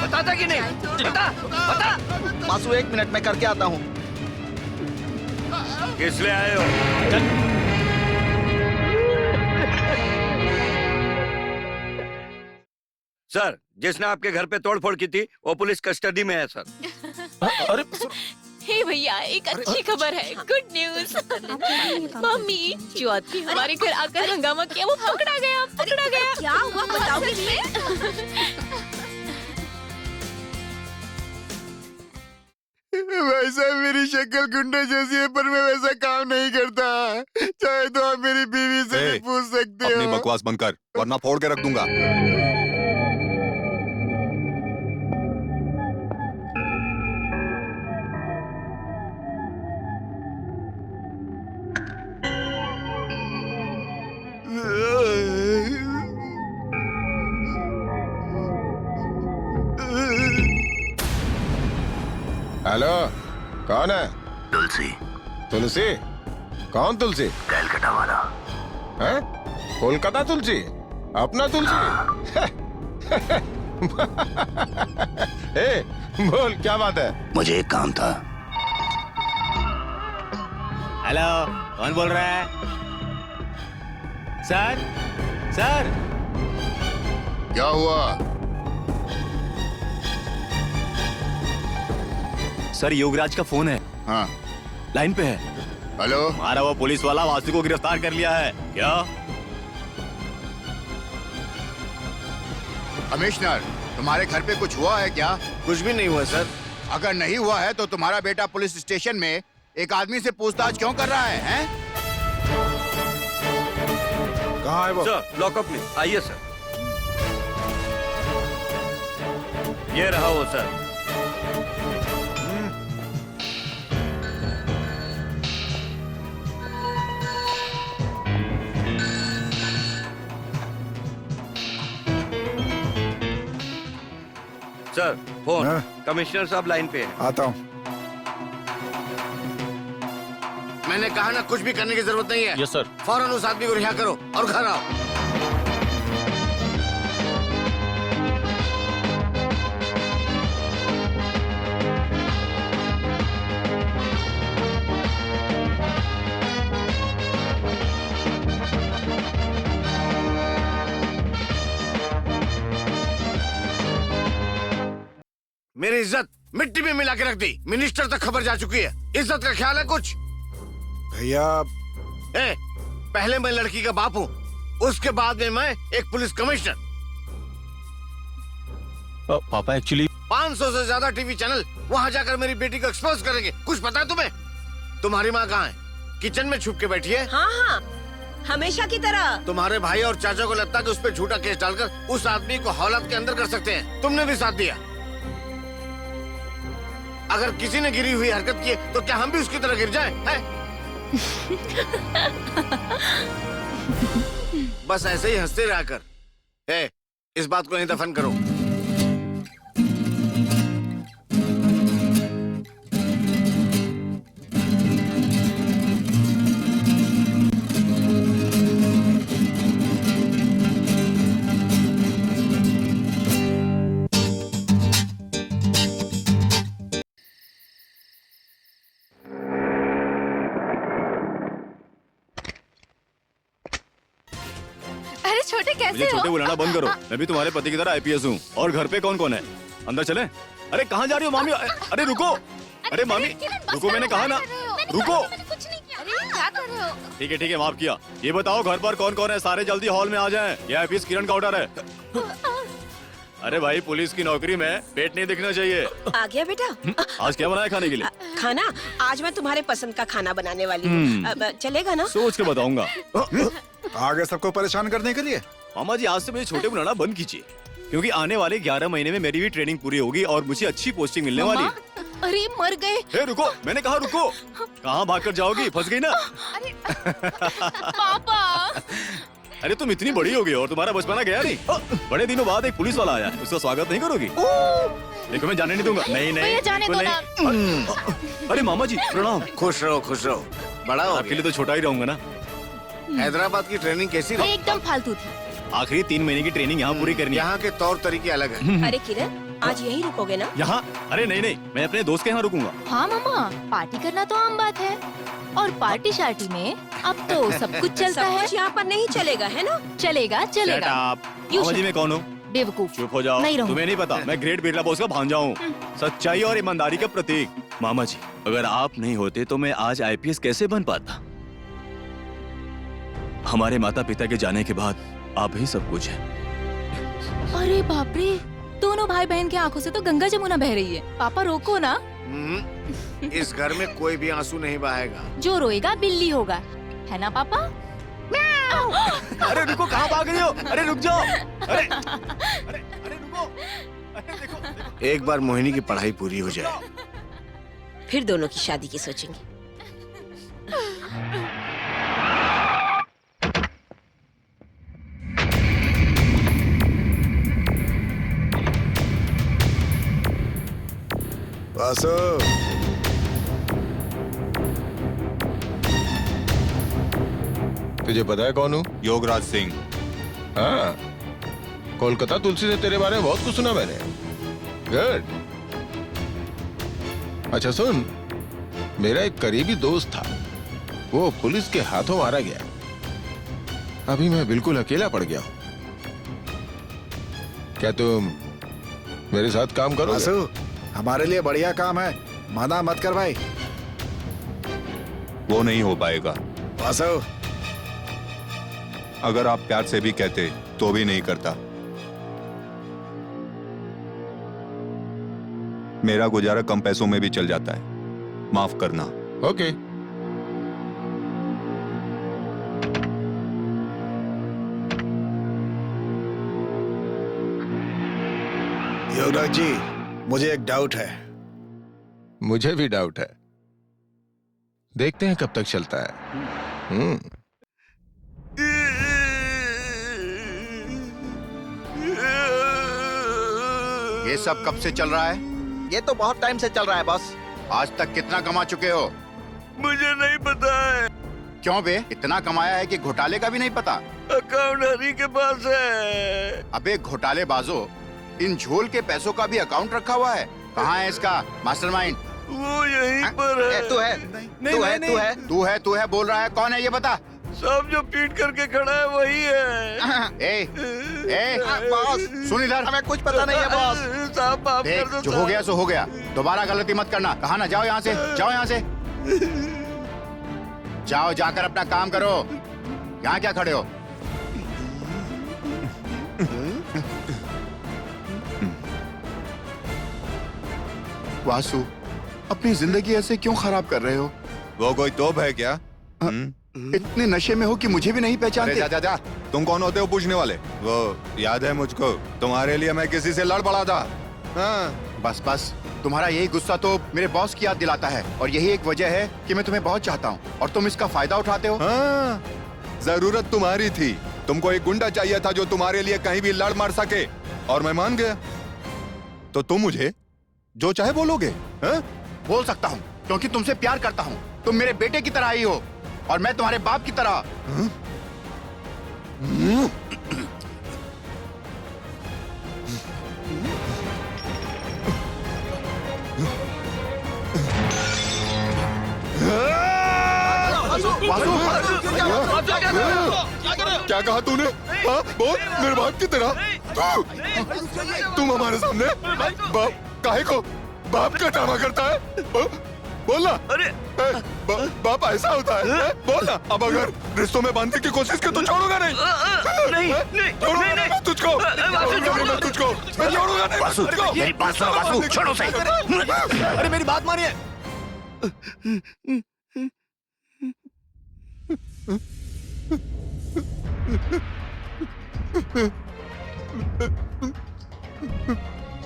बताता कि नहीं? बता बता। वासु, एक मिनट में करके आता हूँ। किस लिए आए हो? सर, जिसने आपके घर पे तोड़फोड़ की थी, वो पुलिस कस्टडी में है सर। अरे हे भैया, एक अच्छी खबर है, गुड न्यूज। मम्मी, जो आदमी हमारे घर आकर हंगामा किया, वो पकड़ा गया, पकड़ा गया। क्या हुआ बताओगे मुझे? वैसा मेरी शक्ल गुंडे जैसी है, पर मैं वैसा काम नहीं करता। चाहे तो आप मेरी बीवी से भी पूछ सकते हो। अपनी बकवास बंद कर, वरना फोड़ के रख दूंगा। हेलो, कौन है? तुलसी। तुलसी? कौन तुलसी? कैलकाटा वाला। हैं? कोलकाता तुलसी? अपना तुलसी? ए, बोल क्या बात है? मुझे एक काम था। हेलो, कौन बोल रहा है? Sir, sir. क्या हुआ? सर, योगराज का फोन है। हाँ, लाइन पे है। हेलो। हमारा वो पुलिस वाला वासु को गिरफ्तार कर लिया है। क्या? कमिश्नर, तुम्हारे घर पे कुछ हुआ है क्या? कुछ भी नहीं हुआ सर। अगर नहीं हुआ है तो तुम्हारा बेटा पुलिस स्टेशन में एक आदमी से पूछताछ क्यों कर रहा है, हैं? कहाँ है वो? सर, लॉकअप में। आइए सर। ये रहा वो सर। Sir, phone. हाँ? कमिश्नर साहब लाइन पे हैं। आता हूँ। मैंने कहा ना, कुछ भी करने की जरूरत नहीं है। Yes sir. फौरन उस आदमी को रिहा करो और घर आओ। मेरी इज्जत मिट्टी में मिला के रख दी। मिनिस्टर तक खबर जा चुकी है। इज्जत का ख्याल है कुछ? भैया, ए, पहले मैं लड़की का बाप हूँ, उसके बाद में मैं एक पुलिस कमिश्नर। पापा एक्चुअली 500 से ज्यादा टीवी चैनल वहाँ जाकर मेरी बेटी को एक्सपोज करेंगे। कुछ पता है तुम्हें? तुम्हारी माँ कहाँ है? किचन में छुप के बैठी है। हाँ हाँ, हमेशा की तरह। तुम्हारे भाई और चाचा को लगता है कि उस पर झूठा केस डालकर उस आदमी को हौलत के अंदर कर सकते हैं। तुमने भी साथ दिया। अगर किसी ने गिरी हुई हरकत की है, तो क्या हम भी उसकी तरह गिर जाएं? हैं? बस ऐसे ही हंसते रहा कर। इस बात को नहीं दफन करो। छोटे मुझे कैसे छोटे हो? बुलाना बंद करो। मैं भी तुम्हारे पति की तरह आईपीएस हूँ। और घर पे कौन कौन है? अंदर चले? अरे कहाँ जा रही हो मामी? अरे रुको, अरे मामी रुको, मैंने कहा ना रुको। कुछ नहीं किया। अरे क्या कर रहे हो? ठीक है माफ किया। ये बताओ घर पर कौन कौन है? सारे जल्दी हॉल में आ जाएं। ये आईपीएस किरण का ऑर्डर है। अरे भाई, पुलिस की नौकरी में पेट नहीं दिखना चाहिए। आ गया बेटा। आज क्या बनाया खाने के लिए? खाना आज मैं तुम्हारे पसंद का खाना बनाने वाली हूँ। अब चलेगा ना? सोच के बताऊंगा। आगे सबको परेशान करने के लिए। मामा जी, आज से मुझे छोटे बुलाना बंद कीजिए, क्योंकि आने वाले 11 महीने में मेरी भी ट्रेनिंग पूरी होगी और मुझे अच्छी पोस्टिंग मिलने वाली है। अरे मर गए। हे रुको, मैंने कहा रुको। कहाँ भागकर जाओगी? फंस गई ना? पापा। अरे तुम इतनी बड़ी हो गई और तुम्हारा बचपना गया नहीं। बड़े दिनों बाद एक पुलिस वाला आया, उसका स्वागत नहीं करोगी? देखो मैं जाने नहीं दूंगा। नहीं भैया जाने दो ना। अरे मामा जी प्रणाम। खुश रहो खुश रहो, बड़ा हो आपके लिए तो छोटा ही रहूंगा ना। हैदराबाद की ट्रेनिंग कैसी रही? एकदम फालतू थी। आखिरी 3 महीने की ट्रेनिंग यहाँ पूरी करनी है। यहाँ के तौर तरीके अलग है। अरे किरण, आज यहीं रुकोगे ना? यहाँ? अरे नहीं, मैं अपने दोस्त के यहाँ रुकूंगा। हाँ मामा, पार्टी करना तो आम बात है, और पार्टी शार्टी में अब तो सब कुछ चलता है। यहाँ पर नहीं चलेगा, है ना? चलेगा चलेगा। मामा जी मैं कौन हूँ? बेवकूफ। चुप हो जाओ। नहीं रहूंगा। तुम्हें नहीं पता, मैं ग्रेट बिरला बॉस का भांजा हूँ, सच्चाई और ईमानदारी का प्रतीक। मामा जी, अगर आप नहीं होते तो मैं आज आईपीएस कैसे बन पाता? हमारे माता पिता के जाने के बाद आप ही सब कुछ है। अरे बाप रे, दोनों भाई बहन की आंखों से तो गंगा जमुना बह रही है। पापा रोको ना। इस घर में कोई भी आंसू नहीं बहेगा। जो रोएगा बिल्ली होगा, है ना पापा? अरे रुको, कहाँ भाग रही हो? अरे रुक जाओ। अरे रुको। अरे देखो। एक बार मोहिनी की पढ़ाई पूरी हो जाए, फिर दोनों की शादी की सोचेंगे। वासु, तुझे पता है कौन हूँ? योगराज सिंह। हाँ, कोलकाता तुलसी से तेरे बारे में बहुत कुछ सुना मैंने। गुड। अच्छा सुन, मेरा एक करीबी दोस्त था, वो पुलिस के हाथों मारा गया। अभी मैं बिल्कुल अकेला पड़ गया हूँ। क्या तुम मेरे साथ काम करोगे? वासु, हमारे लिए बढ़िया काम है, मना मत कर भाई। वो नहीं हो पाएगा। वासु, अगर आप प्यार से भी कहते तो भी नहीं करता। मेरा गुजारा कम पैसों में भी चल जाता है, माफ करना। ओके। योगराज जी, मुझे एक डाउट है। मुझे भी डाउट है, देखते हैं कब तक चलता है। ये सब कब से चल रहा है? ये तो बहुत टाइम से चल रहा है बॉस। आज तक कितना कमा चुके हो? मुझे नहीं पता है। क्यों बे, इतना कमाया है कि घोटाले का भी नहीं पता? अकाउंट हरी के पास है। अबे घोटाले बाजो, इन झोल के पैसों का भी अकाउंट रखा हुआ है। कहाँ है इसका मास्टरमाइंड? वो यहीं पर है। तू है, तू है बोल रहा है, कौन है ये बता। सब जो पीट करके खड़ा है वही है। ए, बॉस सुन इधर, हमें कुछ पता नहीं है बॉस। साहब माफ कर देख, दो। जो हो गया सो हो गया, दोबारा गलती मत करना। कहा ना, जाओ यहाँ से, जाओ यहाँ से, जाओ, जाकर अपना काम करो। यहाँ क्या खड़े हो? वासु, अपनी जिंदगी ऐसे क्यों खराब कर रहे हो? वो कोई तोप है क्या? इतने नशे में हो कि मुझे भी नहीं पहचानते। जा जा जा, तुम कौन होते हो पूछने वाले? वो याद है मुझको, तुम्हारे लिए मैं किसी से लड़ पड़ा था। हाँ। बस, तुम्हारा यही गुस्सा तो मेरे बॉस की याद दिलाता है, और यही एक वजह है कि मैं तुम्हें बहुत चाहता हूँ और तुम इसका फायदा उठाते हो। हाँ, जरूरत तुम्हारी थी, तुमको एक गुंडा चाहिए था जो तुम्हारे लिए कहीं भी लड़ मार सके, और मैं मान गया। तो तुम मुझे जो चाहे बोलोगे? हाँ? बोल सकता हूँ, क्योंकि तुमसे प्यार करता हूँ। तुम मेरे बेटे की तरह ही हो और मैं तुम्हारे बाप की तरह। वासु, क्या कहा तूने? हाँ बोल, मेरे बाप की तरह तुम हमारे सामने बाप काहे को बाप का ड्रामा करता है? बोलना। अरे बाप ऐसा होता है? बोलना। अब अगर रिश्तों में बांधने की कोशिश की तो छोड़ूंगा नहीं। छोड़ूंगा नहीं मैं तुझको। मैं तुझको मैं छोड़ूंगा नहीं। वासु, मेरी बात सुनो वासु, छोड़ो सही। अरे मेरी बात मानिए।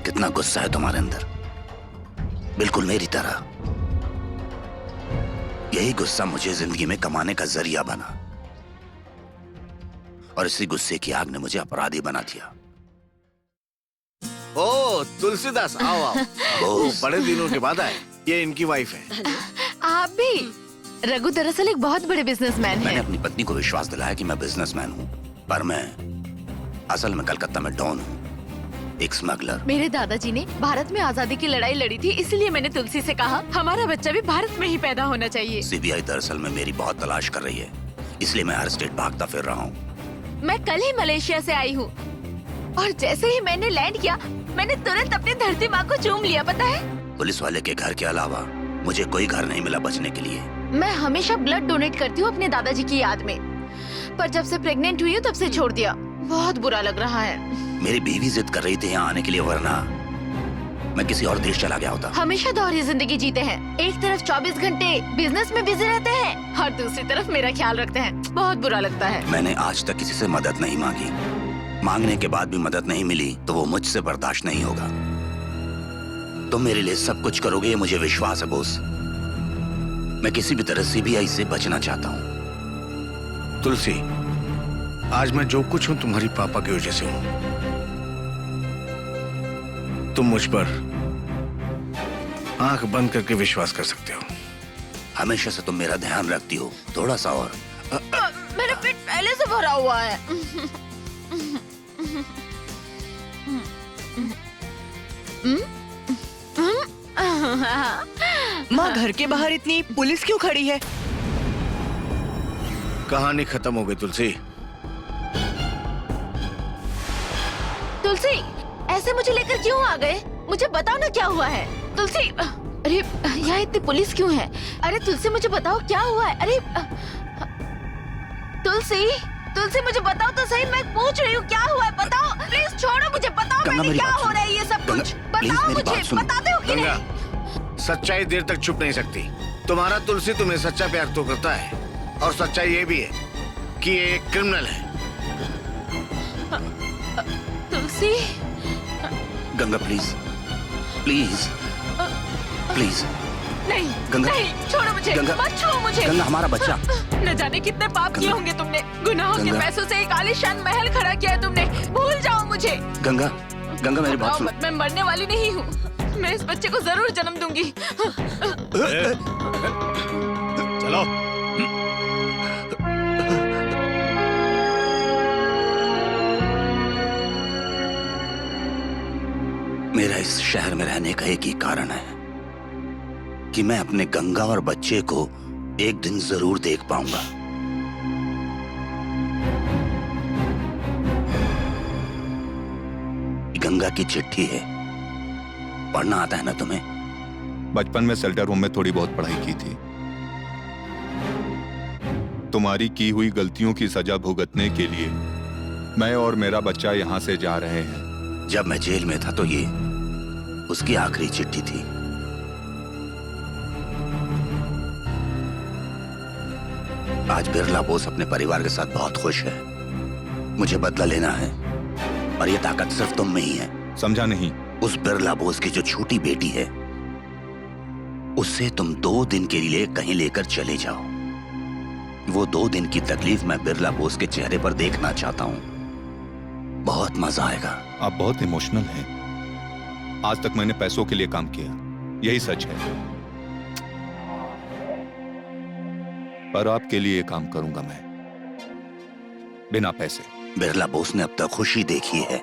कितना गुस्सा है तुम्हारे अंदर, बिल्कुल मेरी तरह। यही गुस्सा मुझे जिंदगी में कमाने का जरिया बना और इसी गुस्से की आग ने मुझे अपराधी बना दिया। ओ तुलसीदास, आओ आओ। ओ, बड़े दिनों के बाद आए। ये इनकी वाइफ है। आप भी? रघु दरअसल एक बहुत बड़े बिजनेसमैन मैंने हैं। अपनी पत्नी को विश्वास दिलाया कि मैं बिजनेसमैन हूँ, पर मैं असल में कलकत्ता में डॉन हूँ, एक स्मगलर। मेरे दादाजी ने भारत में आजादी की लड़ाई लड़ी थी, इसलिए मैंने तुलसी से कहा हमारा बच्चा भी भारत में ही पैदा होना चाहिए। सीबीआई दरअसल में मेरी बहुत तलाश कर रही है, इसलिए मैं हर स्टेट भागता फिर रहा हूँ। मैं कल ही मलेशिया से आई हूँ और जैसे ही मैंने लैंड किया मैंने तुरंत अपनी धरती माँ को चूम लिया, पता है? पुलिस वाले के घर के अलावा मुझे कोई घर नहीं मिला बचने के लिए। मैं हमेशा ब्लड डोनेट करती हूँ अपने दादाजी की याद में, पर जब से प्रेग्नेंट हुई हूँ तब से छोड़ दिया। बहुत बुरा लग रहा है। मेरी बीवी जिद कर रही थी यहाँ आने के लिए, वरना मैं किसी और देश चला गया होता। हमेशा दोहरी जिंदगी जीते हैं, एक तरफ 24 घंटे बिजनेस में बिजी रहते हैं और दूसरी तरफ मेरा ख्याल रखते हैं। बहुत बुरा लगता है। मैंने आज तक किसी से मदद नहीं मांगी, मांगने के बाद भी मदद नहीं मिली तो वो मुझसे बर्दाश्त नहीं होगा। तुम मेरे लिए सब कुछ करोगे, ये मुझे विश्वास है बोस। मैं किसी भी तरह सीबीआई से बचना चाहता हूँ। तुलसी, आज मैं जो कुछ हूं तुम्हारी पापा की वजह से हूं। तुम मुझ पर आंख बंद करके विश्वास कर सकते हो। हमेशा से तुम मेरा ध्यान रखती हो, थोड़ा सा और। मेरा पेट पहले से भरा हुआ है। माँ, घर के बाहर इतनी पुलिस क्यों खड़ी है? कहानी खत्म हो गई तुलसी। तुलसी, ऐसे मुझे लेकर क्यों आ गए? मुझे बताओ ना क्या हुआ है। तुलसी, अरे यहाँ इतनी पुलिस क्यों है? अरे तुलसी मुझे बताओ क्या हुआ है? अरे तुलसी, तुलसी मुझे बताओ तो सही, मैं पूछ रही हूँ क्या हुआ है, बताओ प्लीज। छोड़ो मुझे, बताओ मैंने क्या हो रहा है ये सब कुछ, बताओ मुझे, बताते हो कि नहीं? सच्चाई देर तक छुप नहीं सकती। तुम्हारा तुलसी तुम्हें सच्चा प्यार तो करता है, और सच्चाई ये भी है कि ये एक क्रिमिनल है। तुलसी, गंगा प्लीज, प्लीज, प्लीज। नहीं गंगा, नहीं, छोड़ो मुझे, गंगा, मत छुओ मुझे। गंगा हमारा बच्चा। न जाने कितने पाप किए होंगे तुमने। गुनाहों के गंगा। पैसों से एक आलीशान महल खड़ा किया है तुमने। भूल जाओ मुझे। गंगा, गंगा मेरी बात सुनो। मैं मरने वाली नहीं हूँ, मैं इस बच्चे को जरूर जन्म दूंगी। चलो। मेरा इस शहर में रहने का एक ही कारण है कि मैं अपने गंगा और बच्चे को एक दिन जरूर देख पाऊंगा। गंगा की चिट्ठी है, पढ़ना आता है ना तुम्हें? बचपन में शेल्टर रूम में थोड़ी बहुत पढ़ाई की थी। तुम्हारी की हुई गलतियों की सजा भुगतने के लिए मैं और मेरा बच्चा यहाँ से जा रहे हैं। जब मैं जेल में था तो ये उसकी आखिरी चिट्ठी थी। आज बिरला बोस अपने परिवार के साथ बहुत खुश है। मुझे बदला लेना है और ये ताकत सिर्फ तुम में ही है। समझा नहीं? उस बिरला बोस की जो छोटी बेटी है उससे तुम 2 दिन के लिए कहीं लेकर चले जाओ। वो 2 दिन की तकलीफ मैं बिरला बोस के चेहरे पर देखना चाहता हूँ। बहुत मजा आएगा। आप बहुत इमोशनल हैं। आज तक मैंने पैसों के लिए काम किया, यही सच है, पर आपके लिए काम करूंगा मैं बिना पैसे। बिरला बोस ने अब तक खुशी देखी है,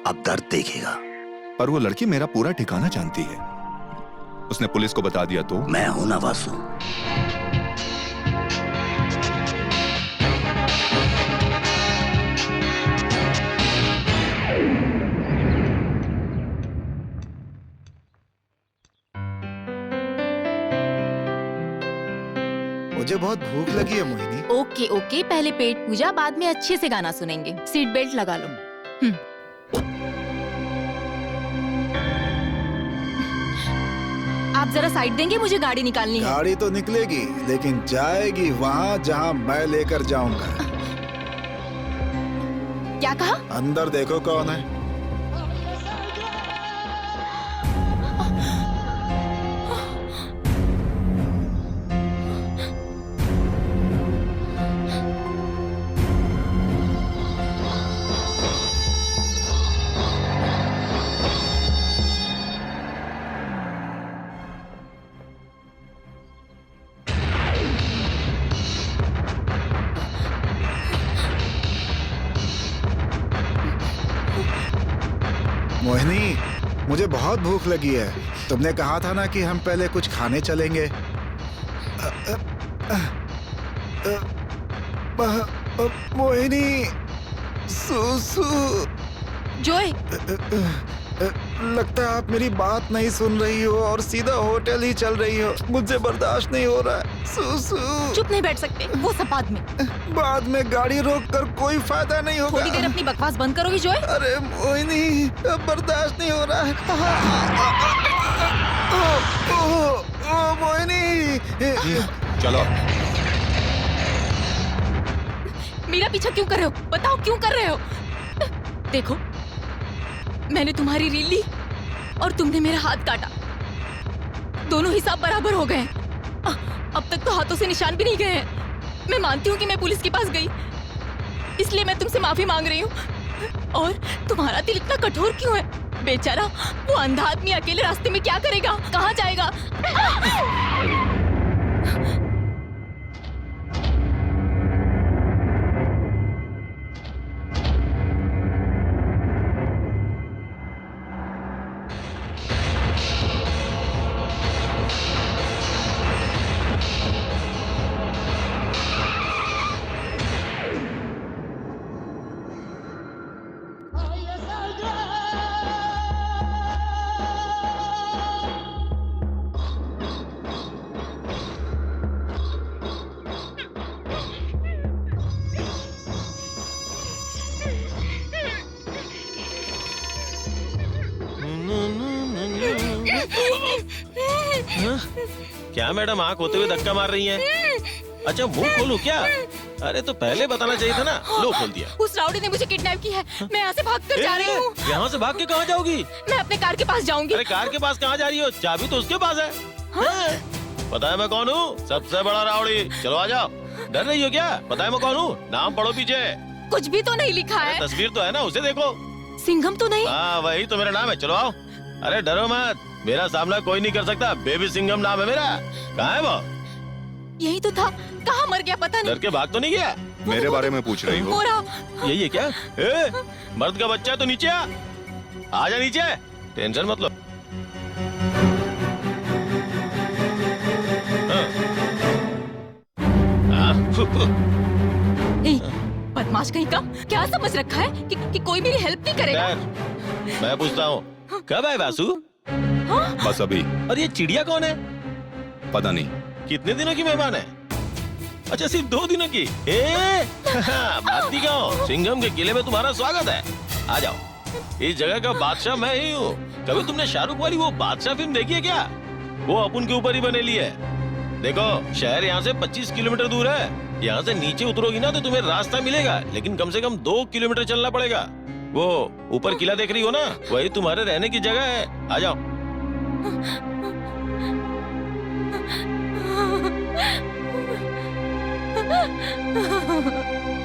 अब दर्द देखेगा। पर वो लड़की मेरा पूरा ठिकाना जानती है। उसने पुलिस को बता दिया तो? मैं हूं ना वासु। मुझे बहुत भूख लगी है मोहिनी। ओके ओके, पहले पेट पूजा, बाद में अच्छे से गाना सुनेंगे। सीट बेल्ट लगा लो। आप जरा साइड देंगे, मुझे गाड़ी निकालनी है। गाड़ी तो निकलेगी, लेकिन जाएगी वहाँ जहाँ मैं लेकर जाऊंगा। क्या कहा? अंदर देखो कौन है। मोहिनी, मुझे बहुत भूख लगी है। तुमने कहा था ना कि हम पहले कुछ खाने चलेंगे। मोहिनी, सुसु। जोए, लगता है आप मेरी बात नहीं सुन रही हो और सीधा होटल ही चल रही हो। मुझे बर्दाश्त नहीं हो रहा है। सुसु। चुप नहीं बैठ सकते, वो सब बाद में। बाद में गाड़ी रोक कर कोई फायदा नहीं होगा। थोड़ी देर अपनी बकवास बंद करोगी जोए? अरे मोहिनी, अब बर्दाश्त नहीं हो रहा है। मोहिनी, चलो। मेरा पीछा क्यों कर रहे हो? बताओ क्यों कर रहे हो? देखो, मैंने तुम्हारी रील ली और तुमने मेरा हाथ काटा। दोनों हिसाब बराबर हो गए। अब तक तो हाथों से निशान भी नहीं गए हैं। मैं मानती हूँ कि मैं पुलिस के पास गई, इसलिए मैं तुमसे माफी मांग रही हूँ। और तुम्हारा दिल इतना कठोर क्यों है? बेचारा वो अंधा आदमी अकेले रास्ते में क्या करेगा, कहाँ जाएगा? क्या मैडम, आंख होते हुए धक्का मार रही हैं? अच्छा, मुंह खोलूं क्या? अरे तो पहले बताना चाहिए था ना। लो, खोल दिया। उस राउडी ने मुझे किडनैप किया है। मैं यहाँ से भाग कर जा रही हूँ। यहाँ से भाग के कहाँ जाओगी? मैं अपने कार के पास जाऊंगी। अरे कार के पास कहाँ जा रही हो? चाबी तो उसके पास है। हाँ? पता है मैं कौन हूँ? सबसे बड़ा राउडी। चलो आ जाओ। डर रही हो क्या? पता है मैं कौन हूँ? नाम पढ़ो पीछे। कुछ भी तो नहीं लिखा है। तस्वीर तो है ना, उसे देखो। सिंघम तो नहीं? हाँ, वही तो मेरा नाम है। चलो आओ। अरे डरो मत, मेरा सामना कोई नहीं कर सकता। बेबी सिंघम नाम है मेरा। कहाँ है वो? यही तो था। कहाँ मर गया पता नहीं। डर के भाग तो नहीं गया? मेरे बारे में पूछ रही हो? हो रहा। यही है क्या? मर्द का बच्चा है तो नीचे आ जा नीचे। टेंशन मत लो। बदमाश कहीं का। क्या समझ रखा है कि कोई मेरी हेल्प नहीं करेगा? मैं पूछता हूँ, कब आए वासु? बस अभी। और ये चिड़िया कौन है? पता नहीं। कितने दिनों की मेहमान है? अच्छा, सिर्फ 2 दिनों की। भारती गाँव सिंघम के किले में तुम्हारा स्वागत है। आ जाओ। इस जगह का बादशाह मैं ही हूँ। कभी तुमने शाहरुख वाली वो बादशाह फिल्म देखी है क्या? वो अपन के ऊपर ही बनेली है। देखो, शहर यहाँ से 25 किलोमीटर दूर है। यहाँ से नीचे उतरोगी ना तो तुम्हें रास्ता मिलेगा, लेकिन कम से कम 2 किलोमीटर चलना पड़ेगा। वो ऊपर किला देख रही हो ना, वही तुम्हारे रहने की जगह है। आ जाओ।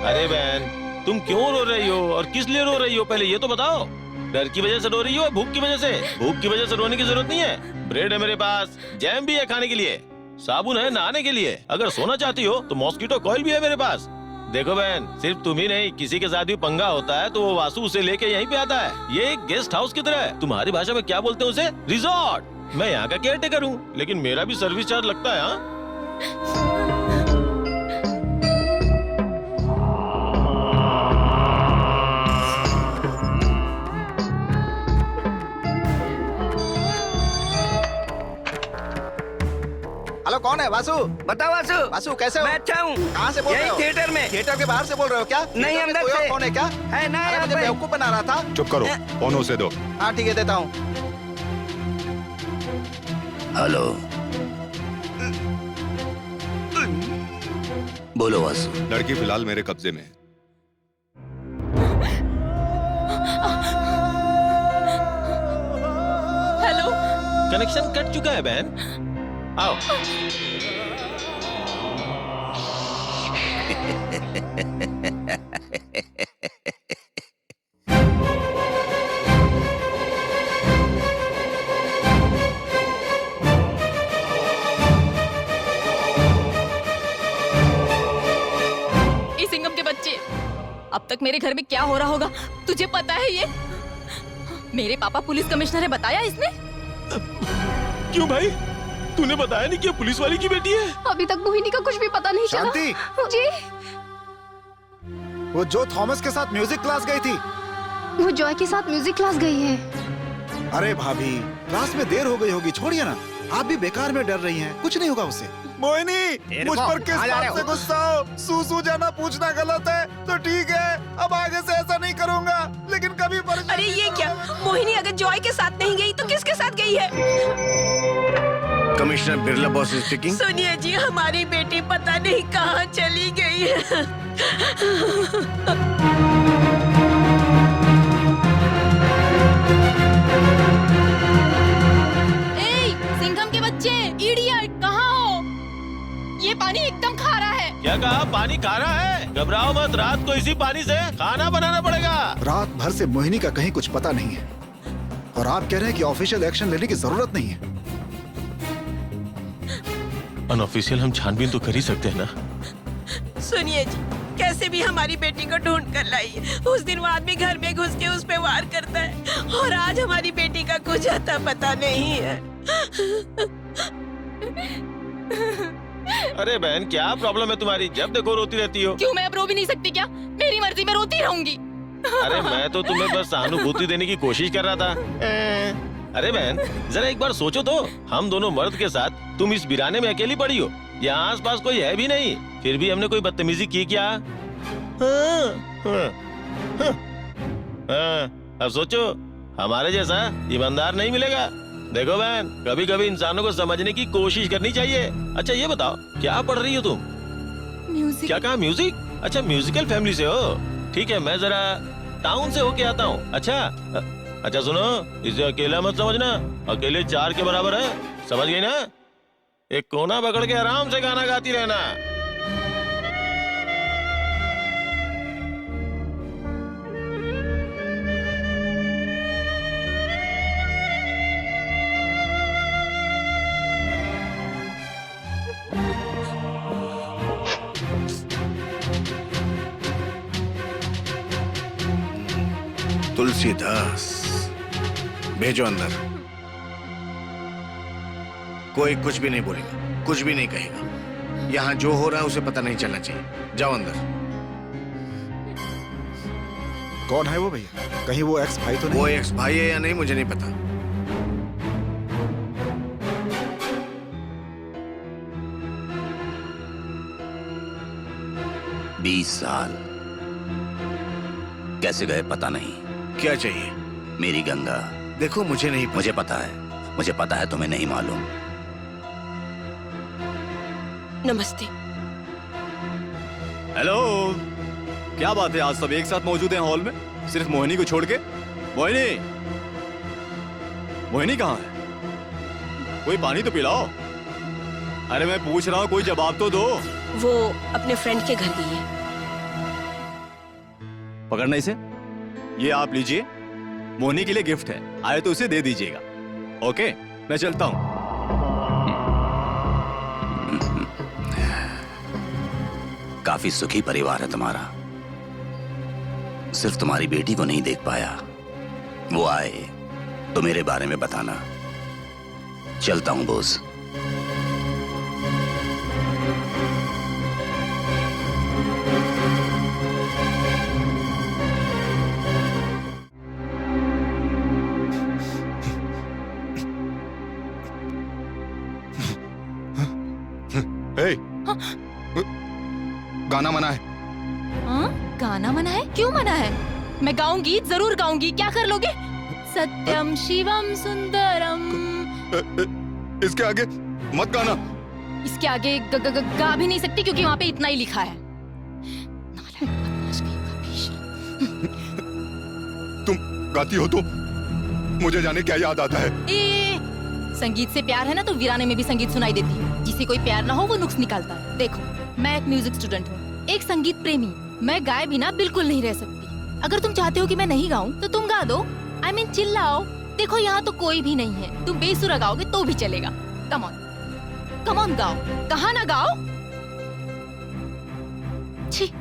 अरे बहन, तुम क्यों रो रही हो और किस लिए रो रही हो? पहले ये तो बताओ। डर की वजह से रो रही हो, भूख की वजह से? भूख की वजह से रोने की जरूरत नहीं है। ब्रेड है मेरे पास, जैम भी है खाने के लिए, साबुन है नहाने के लिए। अगर सोना चाहती हो तो मॉस्किटो कॉइल भी है मेरे पास। देखो बहन, सिर्फ तुम ही नहीं, किसी के साथ भी पंगा होता है तो वो वासु उसे लेके यहीं पे आता है। ये एक गेस्ट हाउस की तरह है। तुम्हारी भाषा में क्या बोलते हैं उसे? रिजॉर्ट। मैं यहाँ का केयर टेकर हूँ, लेकिन मेरा भी सर्विस चार्ज लगता है। हाँ, हेलो, कौन है? वासु। बताओ वासु। वासु कैसे हो? मैं अच्छा हूँ। कहाँ से बोल रहे हो? यही थिएटर में। थिएटर के बाहर से बोल रहे हो क्या? नहीं, थिएटर में अंदर कोई और से। कौन है क्या? है ना अरे यहाँ मुझे पे। बेवकूफ बना रहा था। चुप करो, फोन उसे दो। हाँ ठीक है, देता हूँ। हेलो, बोलो वासु। लड़की फिलहाल मेरे कब्जे में है। हेलो। कनेक्शन कट चुका है बहन। आओ। ए सिंघम के बच्चे, अब तक मेरे घर में क्या हो रहा होगा तुझे पता है? ये मेरे पापा पुलिस कमिश्नर है, बताया इसने? क्यों भाई, तूने बताया नहीं कि ये पुलिस वाली की बेटी है? अभी तक मोहिनी का कुछ भी पता नहीं चला। शांति। जी। वो जो थॉमस के साथ म्यूजिक क्लास गई थी। वो जॉय के साथ म्यूजिक क्लास गई है। अरे भाभी, क्लास में देर हो गई होगी, छोड़िए ना। आप भी बेकार में डर रही हैं, कुछ नहीं होगा उसे। मोहिनी, मुझ पर किस बात से गुस्सा हो? सूसू जाना पूछना गलत है तो ठीक है, अब आगे से ऐसा नहीं करूंगा, लेकिन कभी अरे ये क्या, मोहिनी अगर जॉय के साथ नहीं गई तो किसके साथ गई है? Commissioner Birla boss speaking. सुनिए जी, हमारी बेटी पता नहीं कहाँ चली गई है। सिंघम के बच्चे, इडियट, कहाँ हो? ये पानी एकदम खारा है। क्या कहा? पानी खारा है? घबराओ मत, रात को इसी पानी से खाना बनाना पड़ेगा। रात भर से मोहिनी का कहीं कुछ पता नहीं है, और आप कह रहे हैं कि ऑफिशियल एक्शन लेने की जरूरत नहीं है। अनऑफिशियल हम छानबीन तो कर ही सकते हैं ना। सुनिए जी, कैसे भी हमारी बेटी को ढूंढ कर लाइए। उस दिन वो आदमी घर में घुस के उस पे वार करता है, और आज हमारी बेटी का कुछ आता पता नहीं है। अरे बहन, क्या प्रॉब्लम है तुम्हारी? जब देखो रोती रहती हो। क्यों, मैं अब रो भी नहीं सकती क्या? मेरी मर्जी, मैं रोती रहूंगी। अरे मैं तो तुम्हें बस सहानुभूति देने की कोशिश कर रहा था। अरे बहन, जरा एक बार सोचो तो, हम दोनों मर्द के साथ तुम इस वीराने में अकेली पड़ी हो। यहाँ आस पास कोई है भी नहीं, फिर भी हमने कोई बदतमीजी की क्या? अब सोचो, हमारे जैसा ईमानदार नहीं मिलेगा। देखो बहन, कभी कभी इंसानों को समझने की कोशिश करनी चाहिए। अच्छा ये बताओ, क्या पढ़ रही हो तुम? म्यूजिक। क्या कहा? म्यूजिक? अच्छा, म्यूजिकल फैमिली से हो? ठीक है, मैं जरा टाउन से होके आता हूँ। अच्छा सुनो, इसे अकेला मत समझना, अकेले 4 के बराबर है, समझ गई ना? एक कोना पकड़ के आराम से गाना गाती रहना। तुलसीदास, भेजो अंदर। कोई कुछ भी नहीं बोलेगा, कुछ भी नहीं कहेगा। यहाँ जो हो रहा है उसे पता नहीं चलना चाहिए। जाओ अंदर। कौन है वो भैया? कहीं वो एक्स भाई तो नहीं? वो एक्स भाई है या नहीं मुझे नहीं पता। 20 साल कैसे गए पता नहीं। क्या चाहिए? मेरी गंगा। देखो मुझे नहीं पता। मुझे पता है, मुझे पता है, तुम्हें नहीं मालूम। नमस्ते। हेलो, क्या बात है, आज सब एक साथ मौजूद हैं हॉल में, सिर्फ मोहिनी को छोड़ के? मोहिनी, मोहिनी कहाँ है? कोई पानी तो पिलाओ। अरे मैं पूछ रहा हूँ, कोई जवाब तो दो। वो अपने फ्रेंड के घर गई है। पकड़ना इसे। ये आप लीजिए, मोहिनी के लिए गिफ्ट है, आए तो उसे दे दीजिएगा। ओके, मैं चलता हूँ। काफी सुखी परिवार है तुम्हारा। सिर्फ तुम्हारी बेटी को नहीं देख पाया। वो आए तो मेरे बारे में बताना। चलता हूं बोस। ए, गाना मना है। हाँ? गाना मना है? क्यों मना है? मैं गाऊंगी, जरूर गाऊंगी। क्या कर लोगे? सत्यम शिवम सुंदरम। इसके आगे मत गाना। इसके आगे गा भी नहीं सकती क्योंकि वहाँ पे इतना ही लिखा है। तुम गाती हो तो मुझे जाने क्या याद आता है? संगीत से प्यार है ना तो वीराने में भी संगीत सुनाई देती है। जिसे कोई प्यार ना हो वो नुक्स निकालता है। देखो, मैं एक म्यूजिक स्टूडेंट हूँ, एक संगीत प्रेमी। मैं गाए बिना बिल्कुल नहीं रह सकती। अगर तुम चाहते हो कि मैं नहीं गाऊं तो तुम गा दो। I mean, चिल्लाओ। देखो, यहाँ तो कोई भी नहीं है। तुम बेसुरा गाओगे तो भी चलेगा। कम ऑन, कम ऑन, गाओ। कहाँ ना गाओ? छी।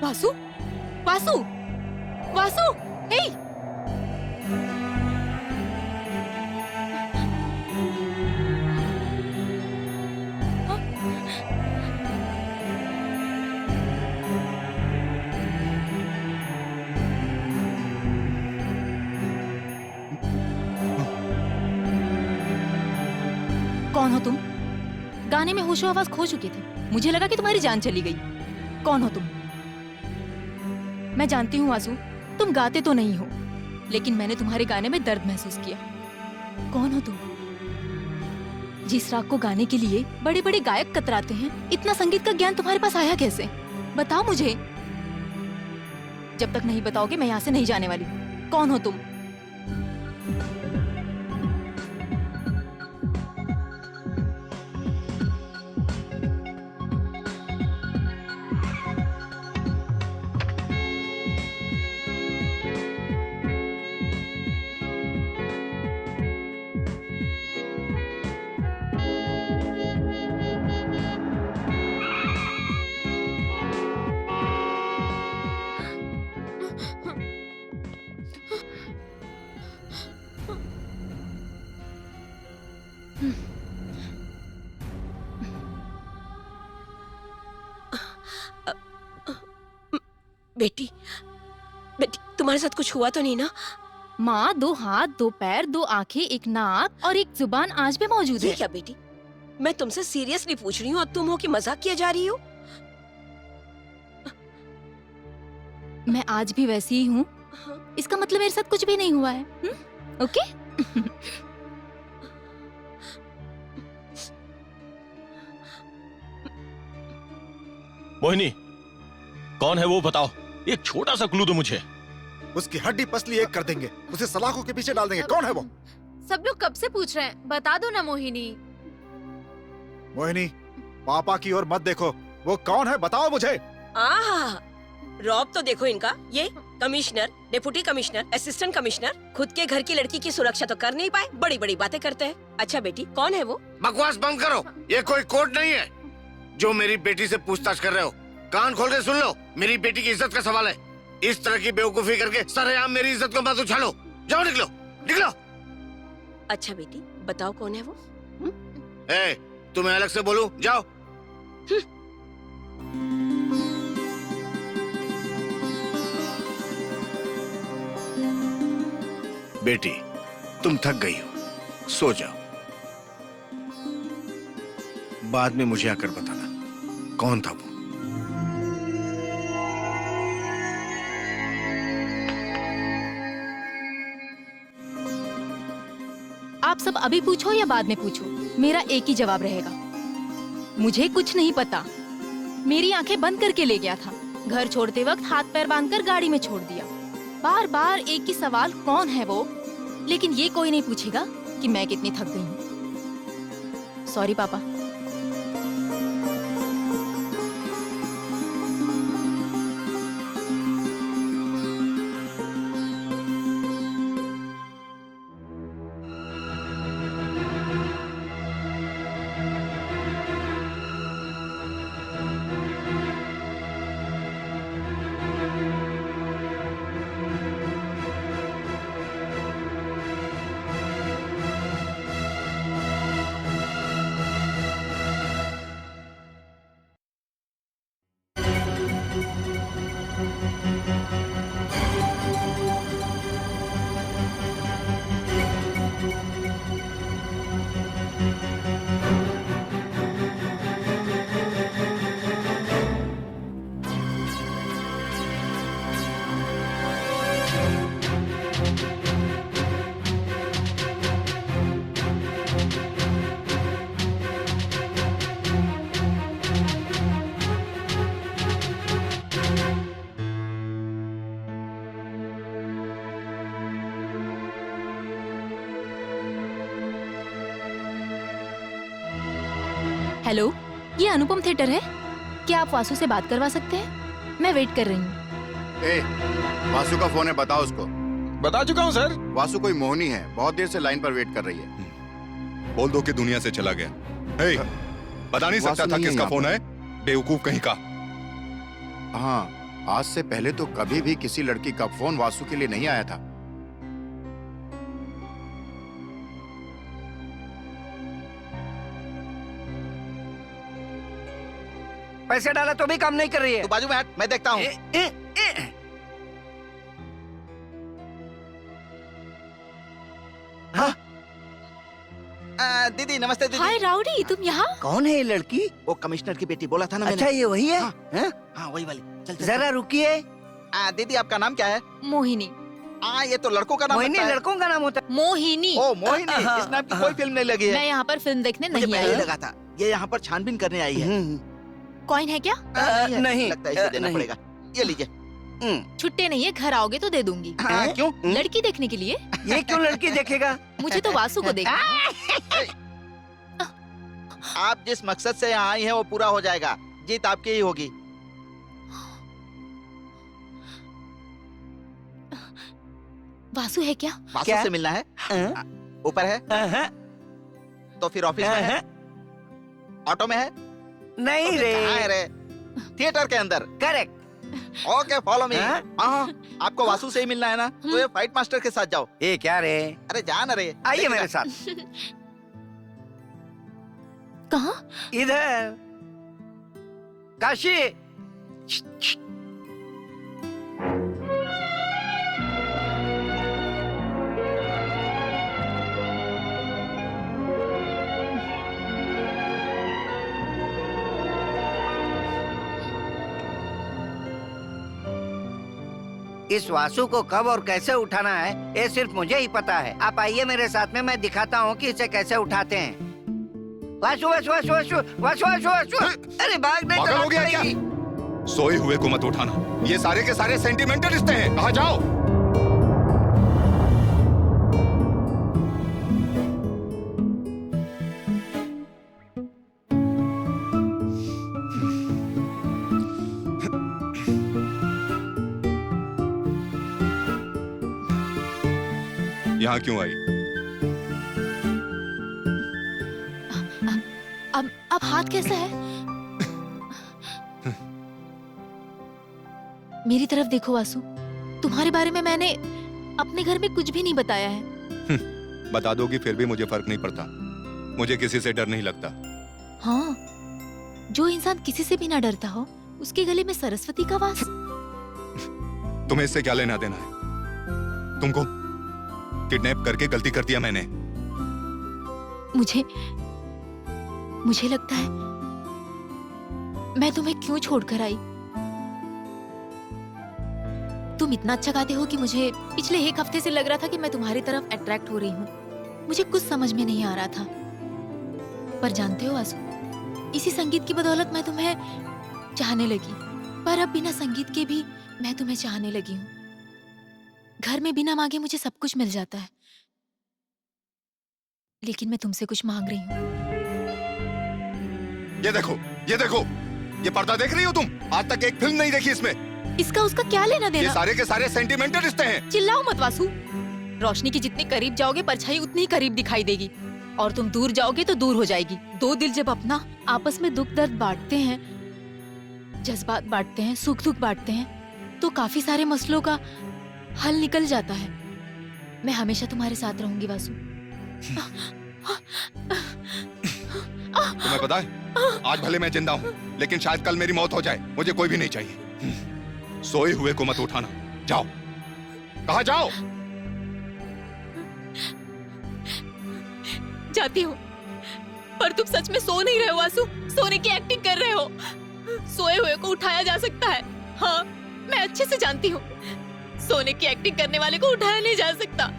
वासु, वासु, वासु, हे! कौन हो तुम? गाने में होशो आवाज खो चुके थे। मुझे लगा कि तुम्हारी जान चली गई। कौन हो तुम? मैं जानती हूँ वासु, तुम गाते तो नहीं हो, लेकिन मैंने तुम्हारे गाने में दर्द महसूस किया। कौन हो तुम? जिस राग को गाने के लिए बड़े बड़े गायक कतराते हैं, इतना संगीत का ज्ञान तुम्हारे पास आया कैसे? बताओ मुझे। जब तक नहीं बताओगे मैं यहाँ से नहीं जाने वाली। कौन हो तुम? बेटी, बेटी, तुम्हारे साथ कुछ हुआ तो नहीं ना? माँ, 2 हाथ, 2 पैर, 2 आंखें, 1 नाक और 1 जुबान आज भी मौजूद है। क्या बेटी, मैं तुमसे सीरियसली पूछ रही हूँ और तुम हो कि मजाक किया जा रही हो? मैं आज भी वैसी ही हूँ। इसका मतलब मेरे साथ कुछ भी नहीं हुआ है। ओके? मोहिनी, कौन है वो बताओ। एक छोटा सा क्लू दो मुझे। उसकी हड्डी पसली एक कर देंगे, उसे सलाखों के पीछे डाल देंगे। कौन है वो? सब लोग कब से पूछ रहे हैं, बता दो ना मोहिनी। मोहिनी, पापा की ओर मत देखो। वो कौन है बताओ मुझे। रॉब तो देखो इनका। ये commissioner, deputy commissioner, assistant commissioner, खुद के घर की लड़की की सुरक्षा तो कर नहीं पाए, बड़ी बड़ी बातें करते हैं। अच्छा बेटी, कौन है वो? बकवास बंद करो। ये कोई कोर्ट नहीं है जो मेरी बेटी से पूछताछ कर रहे हो। कान खोल के सुन लो, मेरी बेटी की इज्जत का सवाल है। इस तरह की बेवकूफी करके सरेआम मेरी इज्जत को मत उछालो। जाओ, निकलो, निकलो। अच्छा बेटी, बताओ कौन है वो? तुम्हें अलग से बोलूं? जाओ। बेटी, तुम थक गई हो, सो जाओ। बाद में मुझे आकर बताना कौन था वो। आप सब अभी पूछो या बाद में पूछो, मेरा एक ही जवाब रहेगा। मुझे कुछ नहीं पता। मेरी आंखें बंद करके ले गया था। घर छोड़ते वक्त हाथ पैर बांधकर गाड़ी में छोड़ दिया। बार बार एक ही सवाल, कौन है वो? लेकिन ये कोई नहीं पूछेगा कि मैं कितनी थक गई हूँ। सॉरी पापा। हेलो, ये अनुपम थिएटर है। क्या आप वासु से बात करवा सकते हैं? मैं वेट कर रही हूँ। ए, वासु का फोन है, बताओ उसको। बता चुका हूँ सर। वासु कोई मोहनी है, बहुत देर से लाइन पर वेट कर रही है। बोल दो कि दुनिया से चला गया। हे, बता नहीं सकता था किसका फोन है? बेवकूफ कहीं का। हाँ, आज से पहले तो कभी भी किसी लड़की का फोन वासु के लिए नहीं आया था। पैसे डाला तो भी काम नहीं कर रही है। तू बाजू में हट, मैं देखता हूँ। दीदी नमस्ते दीदी। हाय राउडी, तुम यहाँ? कौन है ये लड़की? वो कमिश्नर की बेटी, बोला था ना अच्छा मैंने। ये वही है? हाँ वही वाली। चल जरा रुकिए। दीदी आपका नाम क्या है? मोहिनी। ये तो लड़कों का नाम मोहिनी लगता है। लड़कों का नाम होता है। मोहिनी। ओ मोहिनी, इस नाम की कोई फिल्म नहीं लगी है। मैं यहाँ पर फिल्म देखने मुझे नहीं पहले आई। लगा था ये यहाँ पर छानबीन करने आई है। कॉइन है क्या? नहीं। लगता है इसे देना नहीं। पड़ेगा। ये लीजिए। छुट्टे नहीं है, घर आओगे तो दे दूंगी। क्यों? लड़की देखने के लिए। ये क्यों लड़की देखेगा? मुझे तो वासु को देखना। आप जिस मकसद से यहाँ आई हैं वो पूरा हो जाएगा। जीत आपकी ही होगी। वासु है क्या? वासु से मिलना है? ऊपर है? तो फिर ऑफिस में है? ऑटो में है? नहीं तो रे। कहाँ है रे? थिएटर के अंदर। करेक्ट। Okay follow me. हाँ, आपको वासु से ही मिलना है ना? तो ये फाइट मास्टर के साथ जाओ। ये क्या रे? अरे जा ना रे। आइए मेरे साथ। कहाँ? इधर। काशी। इस वासु को कब और कैसे उठाना है ये सिर्फ मुझे ही पता है। आप आइए मेरे साथ में, मैं दिखाता हूँ कि इसे कैसे उठाते हैं। वासु वासु वासु वासु वासु वासु वासु। अरे भागने पागल हो गया क्या? सोए हुए को मत उठाना। ये सारे के सारे सेंटिमेंटल रिश्ते हैं। कहाँ जाओ? यहाँ क्यों आई? अब हाथ कैसा है? मेरी तरफ देखो वासु, तुम्हारे बारे में मैंने अपने घर में कुछ भी नहीं बताया है। बता दोगी फिर भी मुझे फर्क नहीं पड़ता। मुझे किसी से डर नहीं लगता। हाँ, जो इंसान किसी से भी ना डरता हो, उसके गले में सरस्वती का वास। तुम्हें इससे क्या लेना देना है? तुमको किडनैप करके गलती कर दिया मैंने। मुझे लगता है मैं तुम्हें क्यों छोड़कर आई। तुम इतना अच्छा गाते हो कि मुझे पिछले एक हफ्ते से लग रहा था कि मैं तुम्हारी तरफ अट्रैक्ट हो रही हूँ। मुझे कुछ समझ में नहीं आ रहा था, पर जानते हो वासु, इसी संगीत की बदौलत मैं तुम्हें चाहने लगी। पर अब बिना संगीत के भी मैं तुम्हें चाहने लगी हूँ। घर में बिना मांगे मुझे सब कुछ मिल जाता है, लेकिन मैं तुमसे कुछ मांग रही हूँ। ये देखो, ये देखो, ये पर्दा देख रही हो तुम? आज तक एक फिल्म नहीं देखी इसमें। इसका उसका क्या लेना देना? ये सारे के सारे सेंटिमेंटल रिश्ते हैं। चिल्लाओ मत वासु। रोशनी के जितने करीब जाओगे परछाई उतनी ही करीब दिखाई देगी, और तुम दूर जाओगे तो दूर हो जाएगी। दो दिल जब अपना आपस में दुख दर्द बांटते हैं, जज्बात बांटते हैं, सुख दुख बांटते हैं, तो काफी सारे मसलों का हल निकल जाता है। मैं हमेशा तुम्हारे साथ रहूंगी वासु। तुम्हें पता है, आज भले मैं जिंदा हूँ, लेकिन शायद कल मेरी मौत हो जाए। मुझे कोई भी नहीं चाहिए। सोए हुए को मत उठाना। जाओ, कहा जाओ। जाती हूँ, पर तुम सच में सो नहीं रहे हो वासु, सोने की एक्टिंग कर रहे हो। सोए हुए को उठाया जा सकता है, हाँ मैं अच्छे से जानती हूँ। सोने की एक्टिंग करने वाले को उठाया नहीं जा सकता।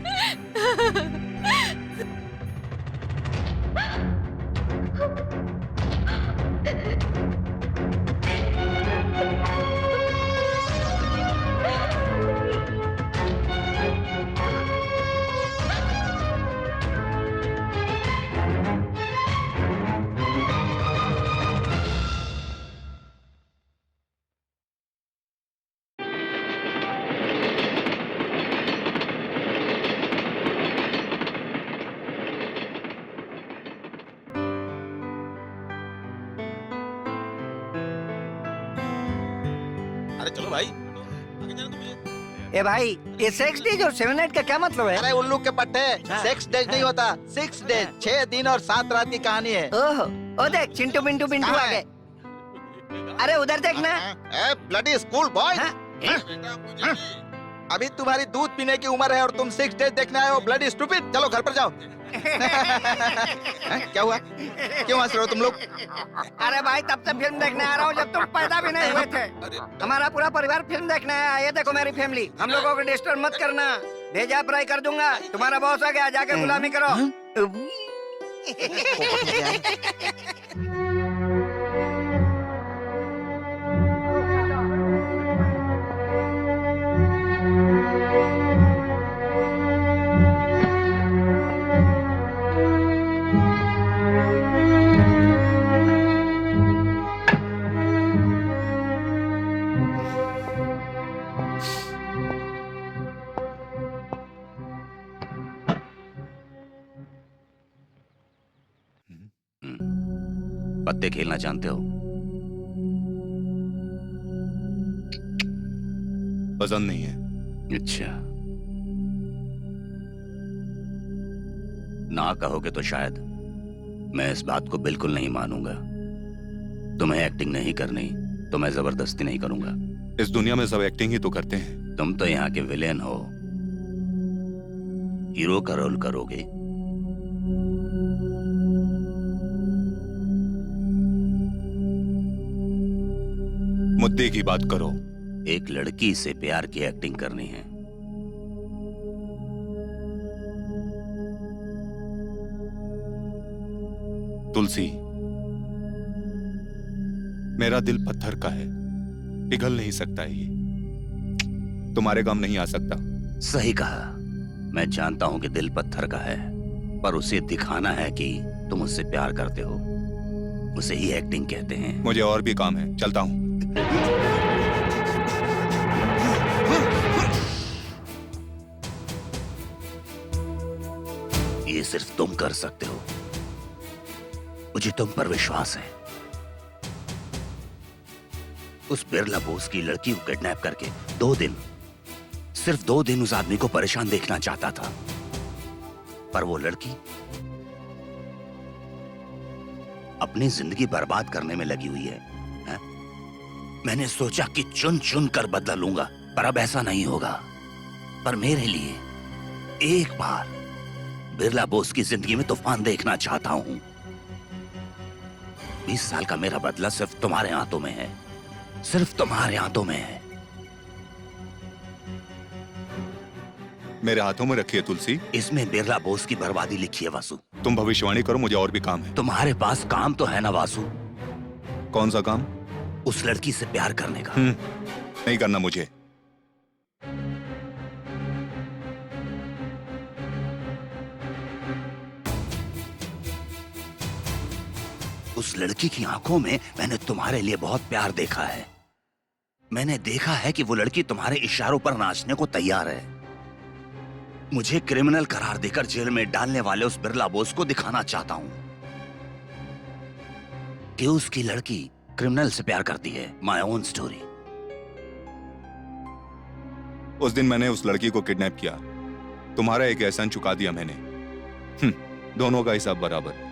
अरे चलो भाई, आगे जाना तो मुझे। ए भाई, ये 6 डेज और 7 नाइट का क्या मतलब है? अरे उल्लू के पट्टे, 6 डेज नहीं होता, 6 डेज, 6 दिन और 7 रात की कहानी है। ओह, ओ देख चिंटू पिंटू पिंटू आ गए। अरे उधर देखना। ब्लडी स्कूल बॉय, अभी तुम्हारी दूध पीने की उम्र है और तुम 6 डेज देखने आए हो, ब्लडी स्टूपिड। चलो घर पर जाओ। क्या हुआ, क्यों हंस रहे हो तुम लोग? अरे भाई तब से फिल्म देखने आ रहा हूँ जब तुम पैदा भी नहीं हुए थे। हमारा पूरा परिवार फिल्म देखने आया। ये देखो मेरी फैमिली, हम लोगों को डिस्टर्ब मत करना। भेजा फ्राई कर दूंगा। तुम्हारा बॉस आ गया, जाके गुलामी करो। पत्ते खेलना जानते हो? पसंद नहीं है। अच्छा, ना कहोगे तो शायद मैं इस बात को बिल्कुल नहीं मानूंगा। तुम्हें एक्टिंग नहीं करनी तो मैं जबरदस्ती नहीं करूंगा। इस दुनिया में सब एक्टिंग ही तो करते हैं। तुम तो यहाँ के विलेन हो, हीरो का रोल करोगे। मुद्दे की बात करो। एक लड़की से प्यार की एक्टिंग करनी है। तुलसी, मेरा दिल पत्थर का है, पिघल नहीं सकता ये। तुम्हारे काम नहीं आ सकता। सही कहा। मैं जानता हूं कि दिल पत्थर का है, पर उसे दिखाना है कि तुम उससे प्यार करते हो। उसे ही एक्टिंग कहते हैं। मुझे और भी काम है, चलता हूं। ये सिर्फ तुम कर सकते हो। मुझे तुम पर विश्वास है। उस बिरला बोस की लड़की को किडनैप करके 2 दिन, सिर्फ 2 दिन उस आदमी को परेशान देखना चाहता था, पर वो लड़की अपनी जिंदगी बर्बाद करने में लगी हुई है। मैंने सोचा कि चुन चुन कर बदला लूंगा, पर अब ऐसा नहीं होगा। पर मेरे लिए एक बार बिरला बोस की जिंदगी में तूफान देखना चाहता हूं। 20 साल का मेरा बदला सिर्फ तुम्हारे हाथों में है, सिर्फ तुम्हारे हाथों में है। मेरे हाथों में रखी है तुलसी। इसमें बिरला बोस की बर्बादी लिखी है वासु। तुम भविष्यवाणी करो, मुझे और भी काम है। तुम्हारे पास काम तो है ना वासु? कौन सा काम? उस लड़की से प्यार करने का। नहीं करना मुझे। उस लड़की की आंखों में मैंने तुम्हारे लिए बहुत प्यार देखा है। मैंने देखा है कि वो लड़की तुम्हारे इशारों पर नाचने को तैयार है। मुझे क्रिमिनल करार देकर जेल में डालने वाले उस बिरला बोस को दिखाना चाहता हूं कि उसकी लड़की क्रिमिनल से प्यार करती है। My own story. उस दिन मैंने उस लड़की को किडनैप किया, तुम्हारा एक एहसान चुका दिया मैंने। दोनों का हिसाब बराबर।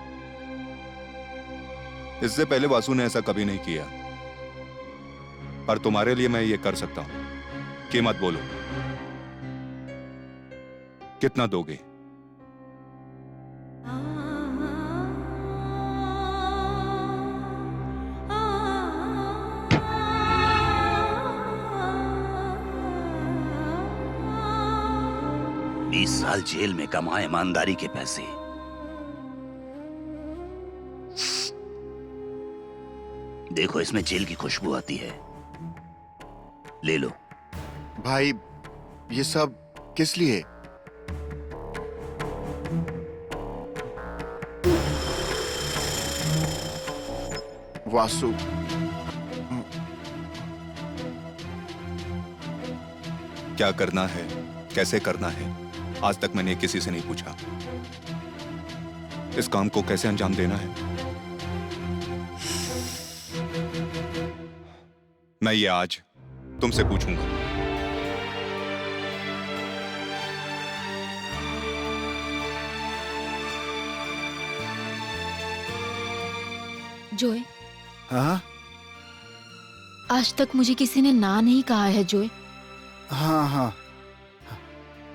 इससे पहले वासु ने ऐसा कभी नहीं किया, पर तुम्हारे लिए मैं ये कर सकता हूं। के मत बोलो। कितना दोगे? बीस साल जेल में कमाए ईमानदारी के पैसे, देखो इसमें जेल की खुशबू आती है, ले लो। भाई ये सब किस लिए? वासु, क्या करना है, कैसे करना है, आज तक मैंने किसी से नहीं पूछा। इस काम को कैसे अंजाम देना है, मैं ये आज तुमसे पूछूंगा। जोए, हाँ आज तक मुझे किसी ने ना नहीं कहा है जोए। हाँ हाँ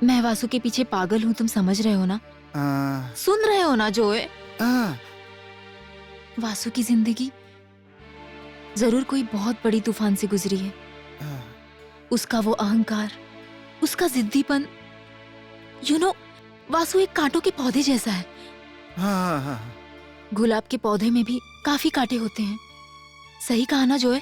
मैं वासु के पीछे पागल हूँ, तुम समझ रहे हो ना? सुन रहे हो ना जोए? वासु की जिंदगी जरूर कोई बहुत बड़ी तूफान से गुजरी है। उसका वो अहंकार, उसका जिद्दीपन, वासु एक कांटों के पौधे जैसा है। हाँ। गुलाब के पौधे में भी काफी कांटे होते हैं, सही कहा ना जोए?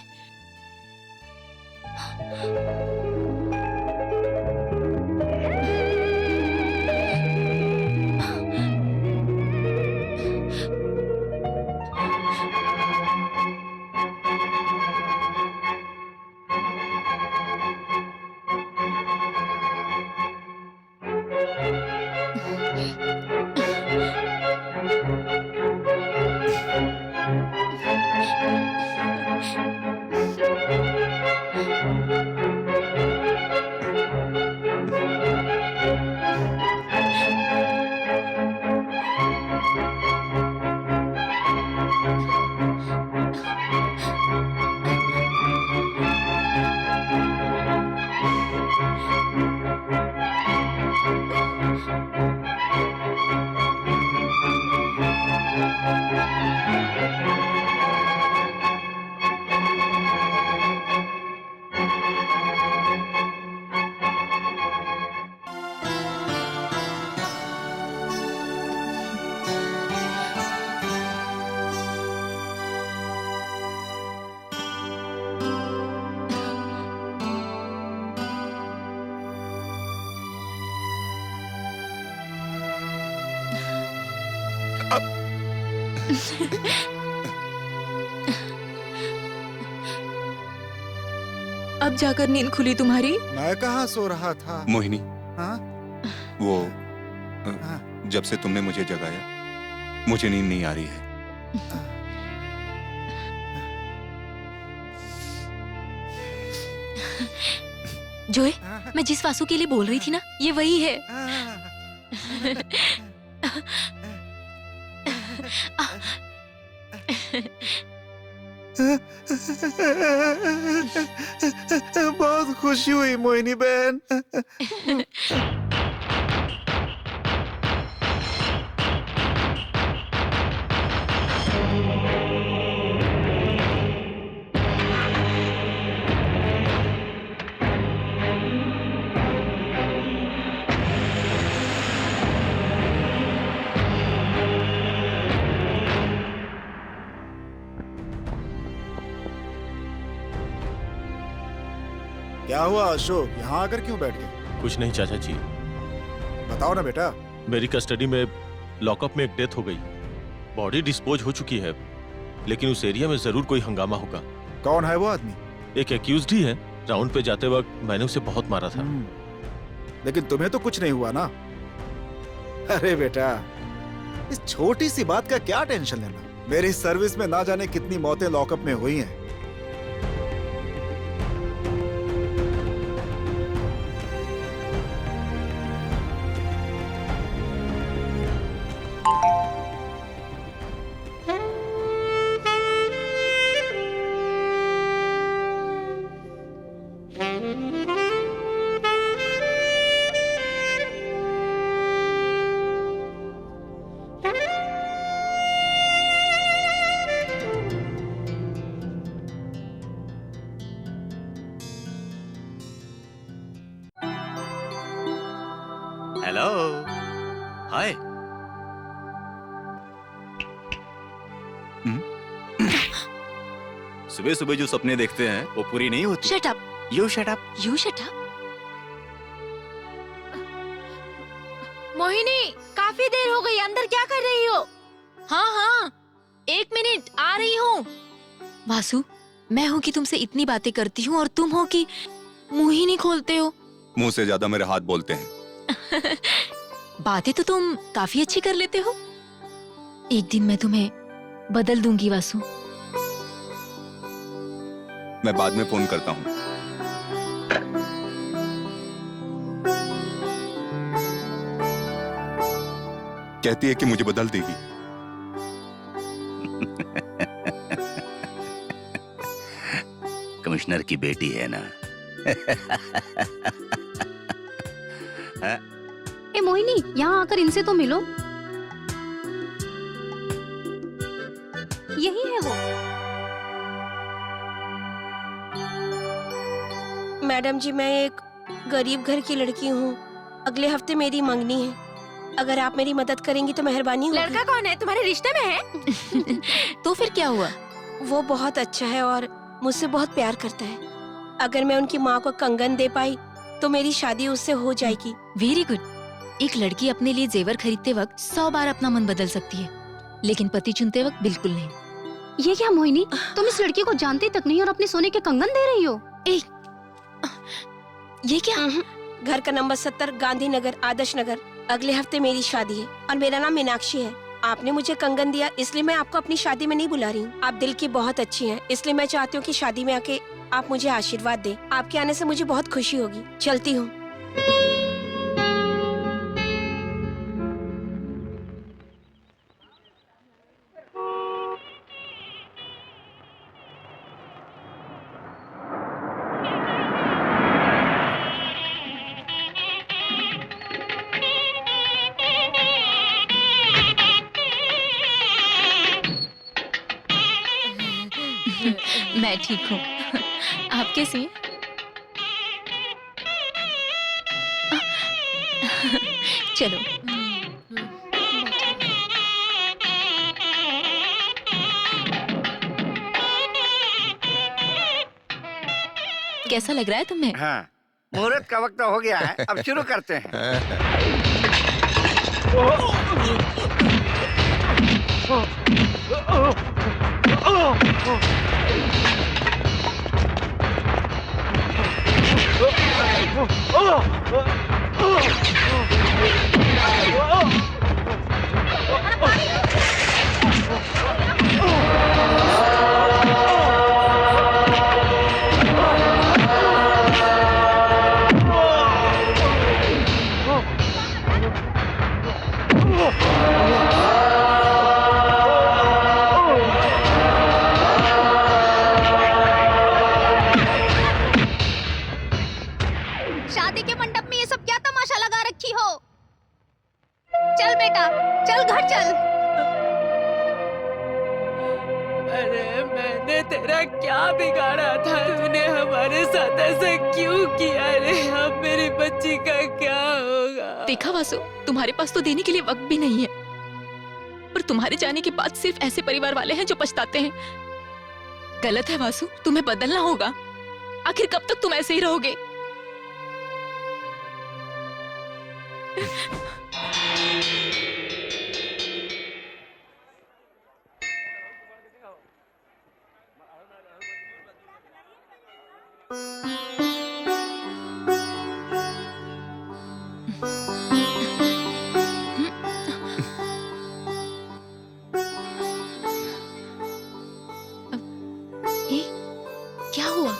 अब जाकर नींद खुली तुम्हारी? मैं कहाँ सो रहा था। मोहिनी, हाँ? वो जब से तुमने मुझे जगाया मुझे नींद नहीं आ रही है। जोए, मैं जिस वासु के लिए बोल रही थी ना, ये वही है। बहुत खुशी हुई मोहिनी बहन। क्या हुआ अशोक, यहाँ आकर क्यों बैठ गए? कुछ नहीं चाचा जी। बताओ ना बेटा। मेरी कस्टडी में लॉकअप में एक डेथ हो गई, बॉडी डिस्पोज हो चुकी है, लेकिन उस एरिया में जरूर कोई हंगामा होगा। कौन है वो आदमी? एक एक्यूज्ड ही है। राउंड पे जाते वक्त मैंने उसे बहुत मारा था। लेकिन तुम्हें तो कुछ नहीं हुआ ना? अरे बेटा, इस छोटी सी बात का क्या टेंशन लेना। मेरी सर्विस में ना जाने कितनी मौतें लॉकअप में हुई हैं। हेलो, हाय। सुबह सुबह जो सपने देखते हैं वो पूरी नहीं होती। Shut up. You shut up. You shut up. Mohini, काफी देर हो गई, अंदर क्या कर रही हो? हाँ हाँ, 1 मिनट, आ रही हूँ। वासु, मैं हूँ कि तुमसे इतनी बातें करती हूँ और तुम हो कि मुंह ही नहीं खोलते हो। मुंह से ज्यादा मेरे हाथ बोलते हैं। बातें तो तुम काफी अच्छी कर लेते हो। एक दिन मैं तुम्हें बदल दूंगी वासु। मैं बाद में फोन करता हूँ। कहती है कि मुझे बदल देगी। कमिश्नर की बेटी है ना। ए मोहिनी, यहाँ आकर इनसे तो मिलो। यही है वो। मैडम जी, मैं एक गरीब घर की लड़की हूँ। अगले हफ्ते मेरी मंगनी है। अगर आप मेरी मदद करेंगी तो मेहरबानी होगी। लड़का कौन है? तुम्हारे रिश्ते में है? तो फिर क्या हुआ? वो बहुत अच्छा है और मुझसे बहुत प्यार करता है। अगर मैं उनकी माँ को कंगन दे पाई तो मेरी शादी उससे हो जाएगी। Very good. एक लड़की अपने लिए जेवर खरीदते वक्त 100 बार अपना मन बदल सकती है, लेकिन पति चुनते वक्त बिल्कुल नहीं। ये क्या मोहिनी, तुम इस लड़की को जानती तक नहीं और अपने सोने के कंगन दे रही हो? ये क्या? घर का नंबर 70, गांधी नगर, आदर्श नगर। अगले हफ्ते मेरी शादी है और मेरा नाम मीनाक्षी है। आपने मुझे कंगन दिया, इसलिए मैं आपको अपनी शादी में नहीं बुला रही हूँ। आप दिल की बहुत अच्छी हैं, इसलिए मैं चाहती हूँ कि शादी में आके आप मुझे आशीर्वाद दें। आपके आने से मुझे बहुत खुशी होगी। चलती हूँ। मैं ठीक हूँ। आप कैसी हैं? चलो। कैसा लग रहा है तुम्हें? हाँ, मुहूर्त का वक्त हो गया है, अब शुरू करते हैं। शादी के मंडप में ये सब क्या तमाशा लगा रखी हो? चल बेटा, चल घर चल। अरे मैंने तेरा क्या बिगाड़ा था? तूने हमारे साथ ऐसा क्यों किया? अरे अब मेरी बच्ची का क्या होगा? देखा वासु, तुम्हारे पास तो देने के लिए वक्त भी नहीं है, पर तुम्हारे जाने के बाद सिर्फ ऐसे परिवार वाले हैं जो पछताते हैं। गलत है वासु, तुम्हें बदलना होगा। आखिर कब तक तुम ऐसे ही रहोगे? क्या हुआ?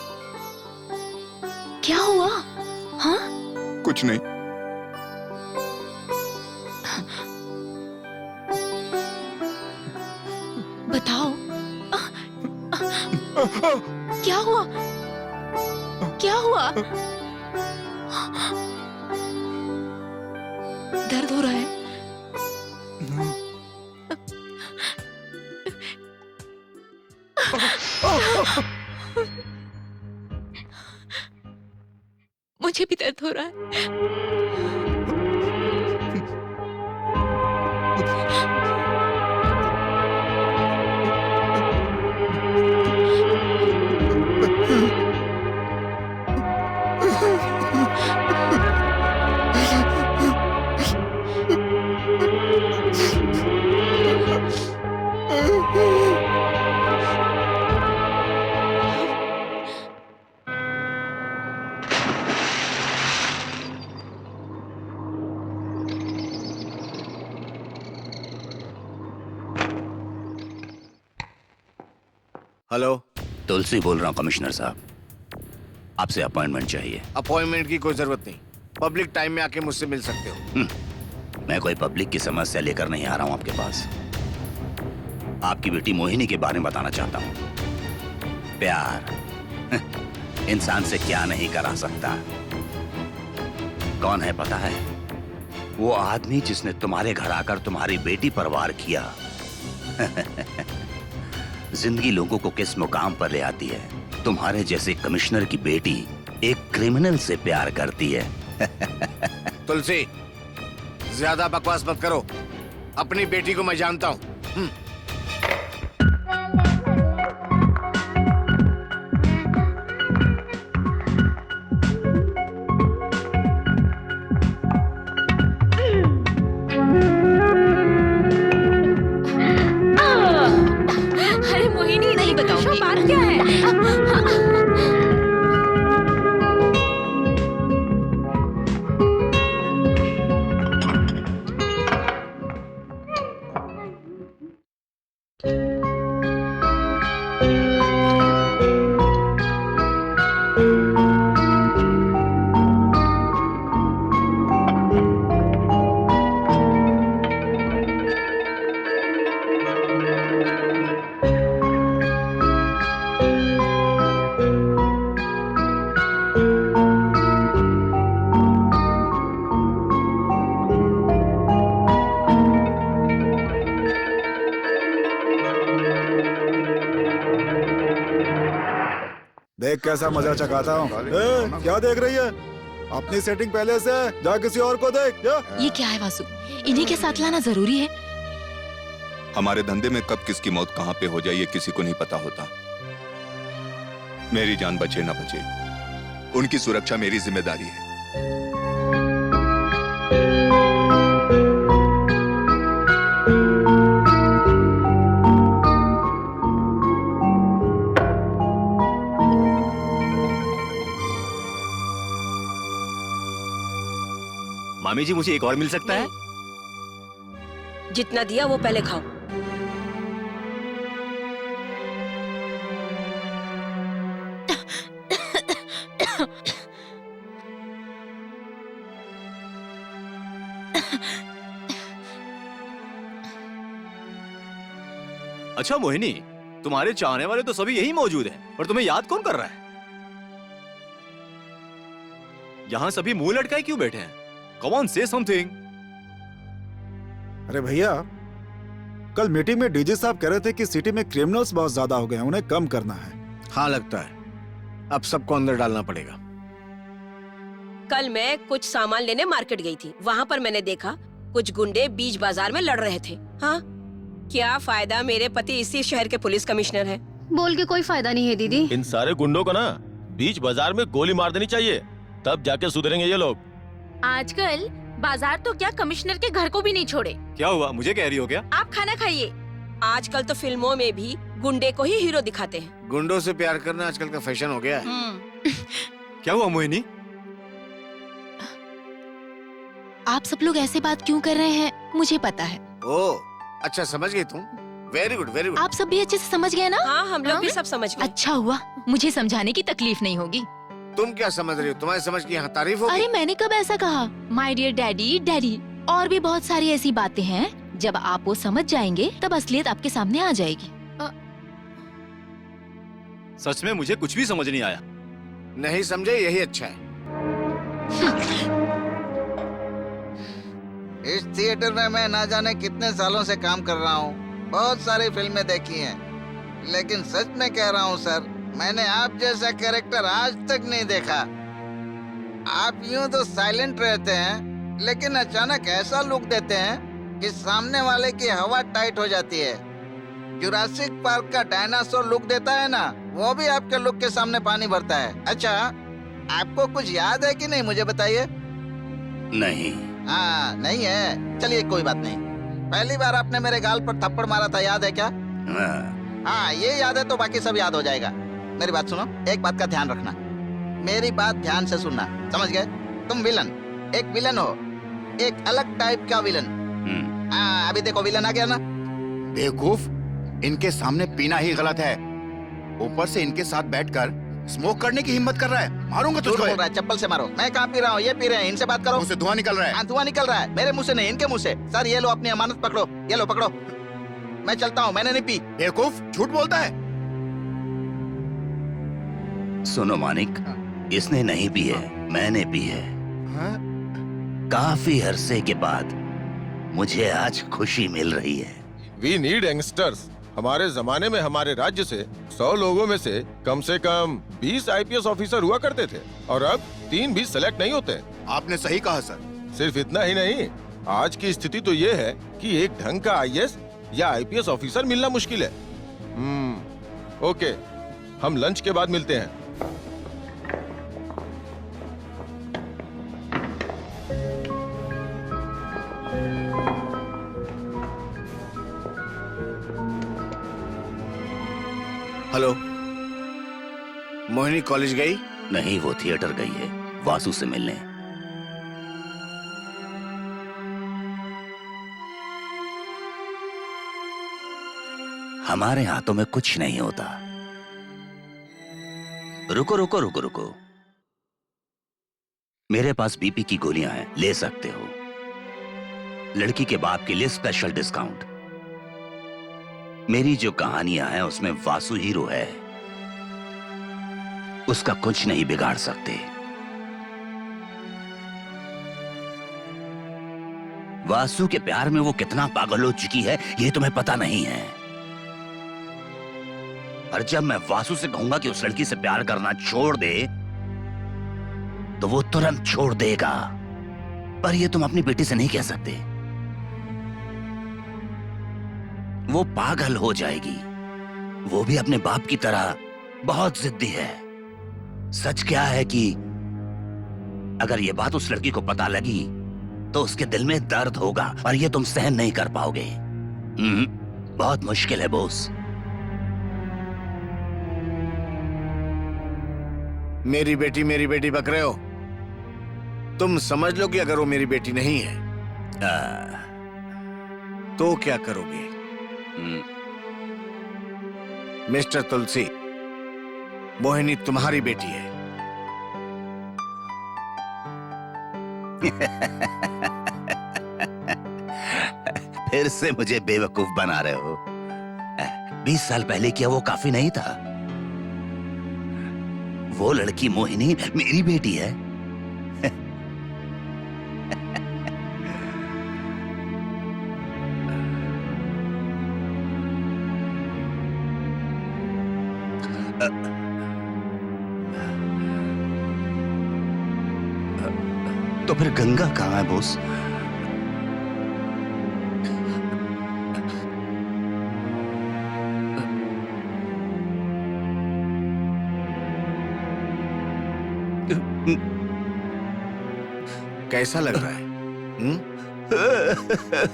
क्या हुआ? हाँ? कुछ नहीं। बताओ। क्या हुआ? क्या हुआ? दर्द हो रहा है? मुझे भी दर्द हो रहा है। हेलो, तुलसी बोल रहा हूँ कमिश्नर साहब, आपसे अपॉइंटमेंट चाहिए। अपॉइंटमेंट की कोई जरूरत नहीं, पब्लिक टाइम में आके मुझसे मिल सकते हो। मैं कोई पब्लिक की समस्या लेकर नहीं आ रहा हूँ आपके पास। आपकी बेटी मोहिनी के बारे में बताना चाहता हूँ। प्यार इंसान से क्या नहीं करा सकता। कौन है पता है? वो आदमी जिसने तुम्हारे घर आकर तुम्हारी बेटी पर वार किया। जिंदगी लोगों को किस मुकाम पर ले आती है। तुम्हारे जैसे कमिश्नर की बेटी एक क्रिमिनल से प्यार करती है। तुलसी, ज्यादा बकवास मत करो, अपनी बेटी को मैं जानता हूँ। अरे मोहिनी, नहीं बताऊंगी। बात क्या है? देख कैसा मजा चकाता हूँ। क्या देख रही है? अपनी सेटिंग पहले से है, जा किसी और को देख। जा। ये क्या है वासु? इन्हीं के साथ लाना जरूरी है? हमारे धंधे में कब किसकी मौत कहाँ पे हो जाए ये किसी को नहीं पता होता। मेरी जान बचे ना बचे, उनकी सुरक्षा मेरी जिम्मेदारी है। मामी जी, मुझे एक और मिल सकता है? जितना दिया वो पहले खाओ। अच्छा मोहिनी, तुम्हारे चाहने वाले तो सभी यही मौजूद हैं, पर तुम्हें याद कौन कर रहा है? यहाँ सभी मुंह लटकाए क्यों बैठे हैं? Come on, say something. अरे भैया, कल मीटिंग में डीजी साहब कह रहे थे कि सिटी में क्रिमिनल्स बहुत ज्यादा हो गए हैं, उन्हें कम करना है। हाँ, लगता है अब सबको अंदर डालना पड़ेगा। कल मैं कुछ सामान लेने मार्केट गई थी, वहाँ पर मैंने देखा कुछ गुंडे बीच बाजार में लड़ रहे थे। हाँ, क्या फायदा, मेरे पति इसी शहर के पुलिस कमिश्नर हैं। बोल के कोई फायदा नहीं है दीदी। इन सारे गुंडों को ना बीच बाजार में गोली मार देनी चाहिए, तब जाके सुधरेंगे ये लोग। आजकल बाजार तो क्या, कमिश्नर के घर को भी नहीं छोड़े। क्या हुआ, मुझे कह रही हो क्या? आप खाना खाइए। आजकल तो फिल्मों में भी गुंडे को ही हीरो दिखाते हैं। गुंडों से प्यार करना आजकल का फैशन हो गया है। क्या हुआ मोहिनी? आप सब लोग ऐसे बात क्यों कर रहे हैं, मुझे पता है। ओह, अच्छा समझ गई तुम। Very good, very good. आप सब भी अच्छे से समझ गए ना? हाँ, हम लोग भी सब समझ गए। अच्छा हुआ, मुझे समझाने की तकलीफ नहीं होगी। तुम क्या समझ रही हो? तुम्हारी समझ की यहाँ तारीफ होगी। अरे मैंने कब ऐसा कहा? My dear daddy, daddy. और भी बहुत सारी ऐसी बातें हैं, जब आप वो समझ जाएंगे तब असलियत आपके सामने आ जाएगी। सच में मुझे कुछ भी समझ नहीं आया। नहीं समझे, यही अच्छा है। इस थिएटर में मैं ना जाने कितने सालों से काम कर रहा हूँ, बहुत सारी फिल्में देखी हैं, लेकिन सच में कह रहा हूँ सर, मैंने आप जैसा कैरेक्टर आज तक नहीं देखा। आप यूं तो साइलेंट रहते हैं, लेकिन अचानक ऐसा लुक देते हैं कि सामने वाले की हवा टाइट हो जाती है। जुरासिक पार्क का डायनासोर लुक देता है ना, वो भी आपके लुक के सामने पानी भरता है। अच्छा, आपको कुछ याद है कि नहीं, मुझे बताइए। नहीं। हाँ, नहीं है, चलिए कोई बात नहीं। पहली बार आपने मेरे गाल पर थप्पड़ मारा था, याद है क्या? हाँ, ये याद है तो बाकी सब याद हो जाएगा। मेरी बात सुनो, एक बात का ध्यान रखना, मेरी बात ध्यान से सुनना, समझ गए? तुम विलन, एक विलन हो, एक अलग टाइप का विलन। अभी देखो विलन आ गया ना। बेवकूफ, इनके सामने पीना ही गलत है। ऊपर से इनके साथ बैठकर स्मोक करने की हिम्मत कर रहा है। मारूंगा झूठ तुझको। बोल रहा है, चप्पल से मारो। मैं कहाँ पी रहा हूँ, ये पी रहे हैं, इनसे बात करो। मुंह से धुआं निकल रहा है। हाँ, धुआं निकल रहा है, मेरे मुंह से नहीं, इनके मुंह से। सर ये लो अपनी अमानत पकड़ो, ये लो पकड़ो। मैं चलता हूँ, मैंने नहीं पी। बेवकूफ, झूठ बोलता है। सुनो मानिक, इसने नहीं पी है, मैंने पी है। काफी अरसे के बाद मुझे आज खुशी मिल रही है। We need youngsters. हमारे जमाने में हमारे राज्य से 100 लोगों में से कम 20 आईपीएस ऑफिसर हुआ करते थे और अब 3 भी सेलेक्ट नहीं होते। आपने सही कहा सर। सिर्फ इतना ही नहीं, आज की स्थिति तो ये है कि एक ढंग का आईएएस या आईपीएस ऑफिसर मिलना मुश्किल है। ओके, हम लंच के बाद मिलते हैं। हेलो, मोहिनी कॉलेज गई? नहीं, वो थिएटर गई है वासु से मिलने। हमारे हाथों में कुछ नहीं होता। रुको रुको रुको रुको, मेरे पास बीपी की गोलियां हैं, ले सकते हो। लड़की के बाप के लिए स्पेशल डिस्काउंट। मेरी जो कहानियां हैं उसमें वासु हीरो है, उसका कुछ नहीं बिगाड़ सकते। वासु के प्यार में वो कितना पागल हो चुकी है ये तुम्हें पता नहीं है। और जब मैं वासु से कहूंगा कि उस लड़की से प्यार करना छोड़ दे तो वो तुरंत छोड़ देगा। पर ये तुम अपनी बेटी से नहीं कह सकते, वो पागल हो जाएगी। वो भी अपने बाप की तरह बहुत जिद्दी है। सच क्या है कि अगर ये बात उस लड़की को पता लगी तो उसके दिल में दर्द होगा और ये तुम सहन नहीं कर पाओगे। बहुत मुश्किल है बॉस। मेरी बेटी बक रहे हो? तुम समझ लो कि अगर वो मेरी बेटी नहीं है तो क्या करोगे? मिस्टर तुलसी, मोहिनी तुम्हारी बेटी है। फिर से मुझे बेवकूफ बना रहे हो। 20 साल पहले क्या वो काफी नहीं था? वो लड़की मोहिनी मेरी बेटी है। तो फिर गंगा कहाँ है बॉस? कैसा लग रहा है?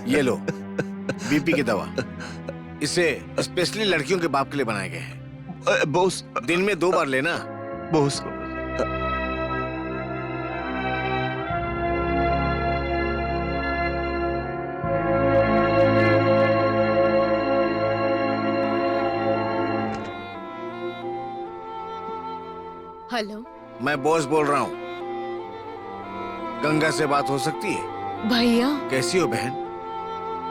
ये लो बीपी की दवा। इसे स्पेशली लड़कियों के बाप के लिए बनाए गए हैं। बॉस, दिन में 2 बार लेना। बॉस, हेलो, मैं बॉस बोल रहा हूँ। गंगा से बात हो सकती है? भैया कैसी हो बहन?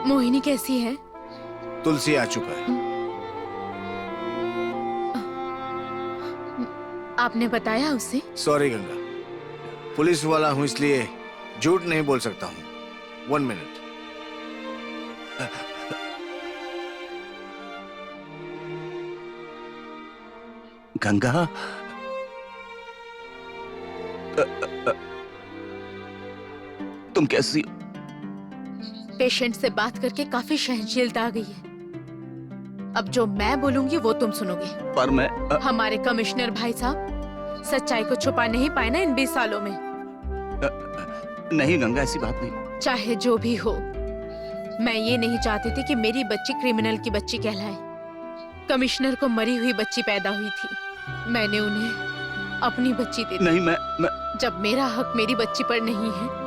मोहिनी कैसी है? तुलसी आ चुका है। आपने बताया उसे? सॉरी गंगा, पुलिस वाला हूँ इसलिए झूठ नहीं बोल सकता हूँ। 1 मिनट। गंगा, तुम कैसी हो? पेशेंट से बात करके काफी सहनशीलता आ गई है। अब जो मैं बोलूंगी वो तुम सुनोगे। पर मैं हमारे कमिश्नर भाई साहब सच्चाई को छुपा नहीं पाए ना इन 20 सालों में। नहीं गंगा, ऐसी बात नहीं। चाहे जो भी हो, मैं ये नहीं चाहती थी कि मेरी बच्ची क्रिमिनल की बच्ची कहलाए। कमिश्नर को मरी हुई बच्ची पैदा हुई थी, मैंने उन्हें अपनी बच्ची दे दी। नहीं, मैं जब मेरा हक मेरी बच्ची पर नहीं है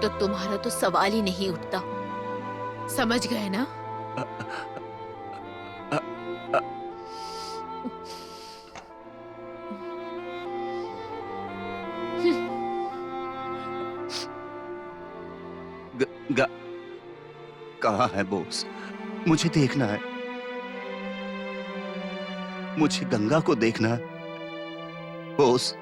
तो तुम्हारा तो सवाल ही नहीं उठता। समझ गए ना? कहाँ है बोस? मुझे देखना है, मुझे गंगा को देखना है बोस।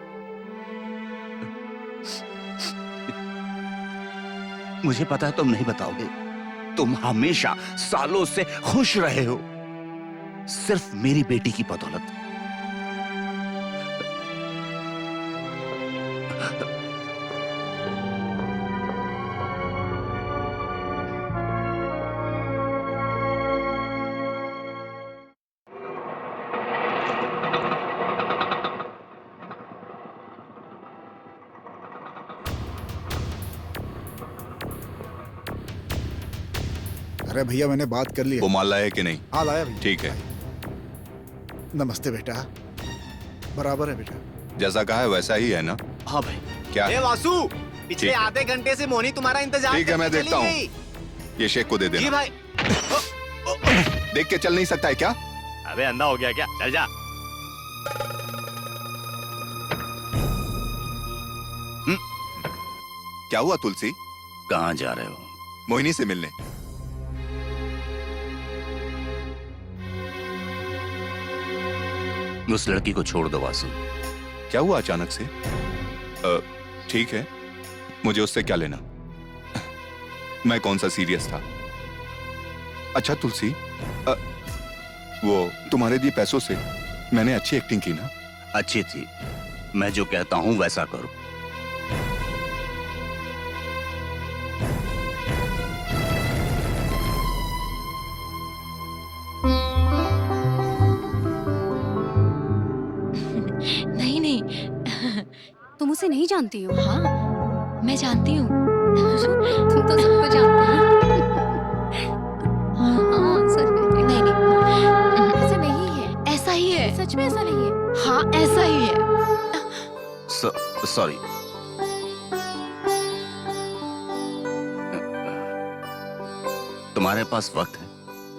मुझे पता है तुम नहीं बताओगे। तुम हमेशा सालों से खुश रहे हो, सिर्फ मेरी बेटी की बदौलत। अरे भैया मैंने बात कर ली है। वो माल लाया है कि नहीं? हाँ लाया भैया। ठीक है। नमस्ते बेटा। बराबर है बेटा। जैसा कहा है वैसा ही है ना? हाँ भाई। क्या ए है? वासु, पिछले ठीक है। आधे घंटे से मोनी तुम्हारा इंतजार ठीक है, मैं करके देखता चली हूँ। गई। ये शेख को दे जी देना। भाई। देख के चल नहीं सकता है क्या? अबे अंधा हो गया क्या? चल जा। क्या हुआ तुलसी? कहाँ जा रहे हो? मोहिनी से मिलने। उस लड़की को छोड़ दो वासु। क्या हुआ अचानक से? ठीक है, मुझे उससे क्या लेना? मैं कौन सा सीरियस था? अच्छा तुलसी, वो तुम्हारे दिए पैसों से मैंने अच्छी एक्टिंग की ना? अच्छी थी। मैं जो कहता हूं वैसा करो। नहीं नहीं, तुम उसे नहीं जानती हो? हाँ मैं जानती हूँ। तुम तो सबको जानती हो। हाँ सच में। नहीं नहीं, ऐसा नहीं है। ऐसा ही है। सच में ऐसा नहीं है। हाँ ऐसा ही है। सॉरी। तुम्हारे पास वक्त है?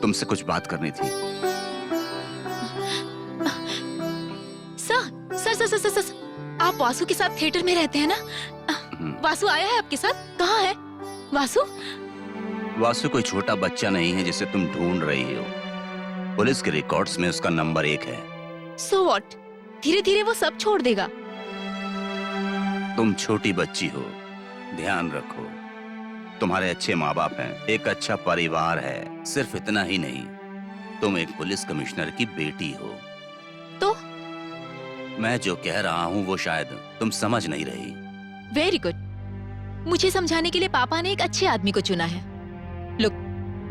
तुमसे कुछ बात करनी थी। सर, आप वासु के साथ थिएटर में रहते हैं ना? वासु आया है आपके साथ? कहाँ है वासु? वासु कोई छोटा बच्चा नहीं है जिसे तुम ढूंढ रही हो। पुलिस के रिकॉर्ड्स में उसका नंबर 1 है। So what? धीरे धीरे वो सब छोड़ देगा। तुम छोटी बच्ची हो, ध्यान रखो। तुम्हारे अच्छे माँ बाप हैं, एक अच्छा परिवार है। सिर्फ इतना ही नहीं, तुम एक पुलिस कमिश्नर की बेटी हो। तो मैं जो कह रहा हूँ वो शायद तुम समझ नहीं रही। Very good. मुझे समझाने के लिए पापा ने एक अच्छे आदमी को चुना है। लुक,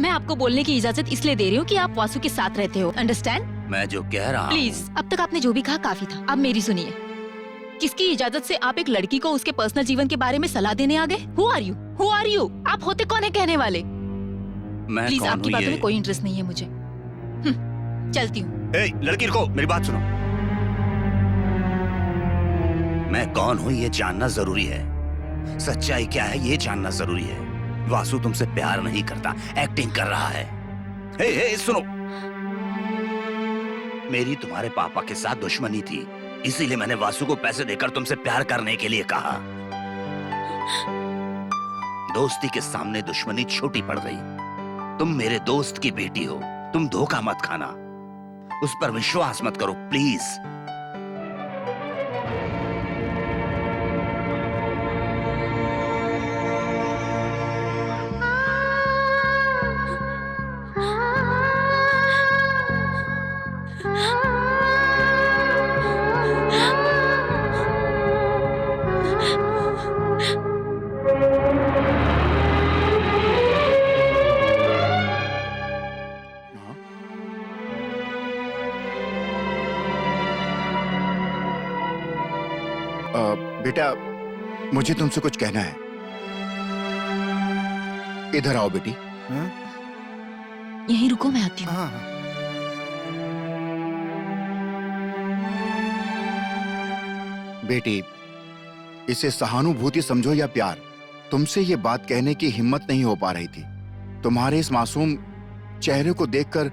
मैं आपको बोलने की इजाजत इसलिए दे रही हूँ कि आप वासु के साथ रहते हो। अंडरस्टैंड? मैं जो कह रहा हूँ। प्लीज, अब तक आपने जो भी कहा काफी था। अब मेरी सुनिए। किसकी इजाजत से आप एक लड़की को उसके पर्सनल जीवन के बारे में सलाह देने आ गए? Who are you? Who are you? आप होते कौन है कहने वाले? मैं प्लीज, कौन आपकी हूँ बातों ये? में कोई इंटरेस्ट नहीं है मुझे। चलती हूँ। ए, लड़की रुको, मेरी बात सुनो। मैं कौन हूँ ये जानना जरूरी है। सच्चाई क्या है ये जानना जरूरी है। वासु तुमसे प्यार नहीं करता, एक्टिंग कर रहा है। हे, सुनो, मेरी तुम्हारे पापा के साथ दुश्मनी थी, इसीलिए मैंने वासु को पैसे देकर तुमसे प्यार करने के लिए कहा। दोस्ती के सामने दुश्मनी छोटी पड़ गई। तुम मेरे दोस्त की बेटी हो, तुम धोखा मत खाना, उस पर विश्वास मत करो प्लीज। बेटा, मुझे तुमसे कुछ कहना है। इधर आओ बेटी। यहीं रुको, मैं आती हूँ। बेटी, इसे सहानुभूति समझो या प्यार, तुमसे ये बात कहने की हिम्मत नहीं हो पा रही थी। तुम्हारे इस मासूम चेहरे को देखकर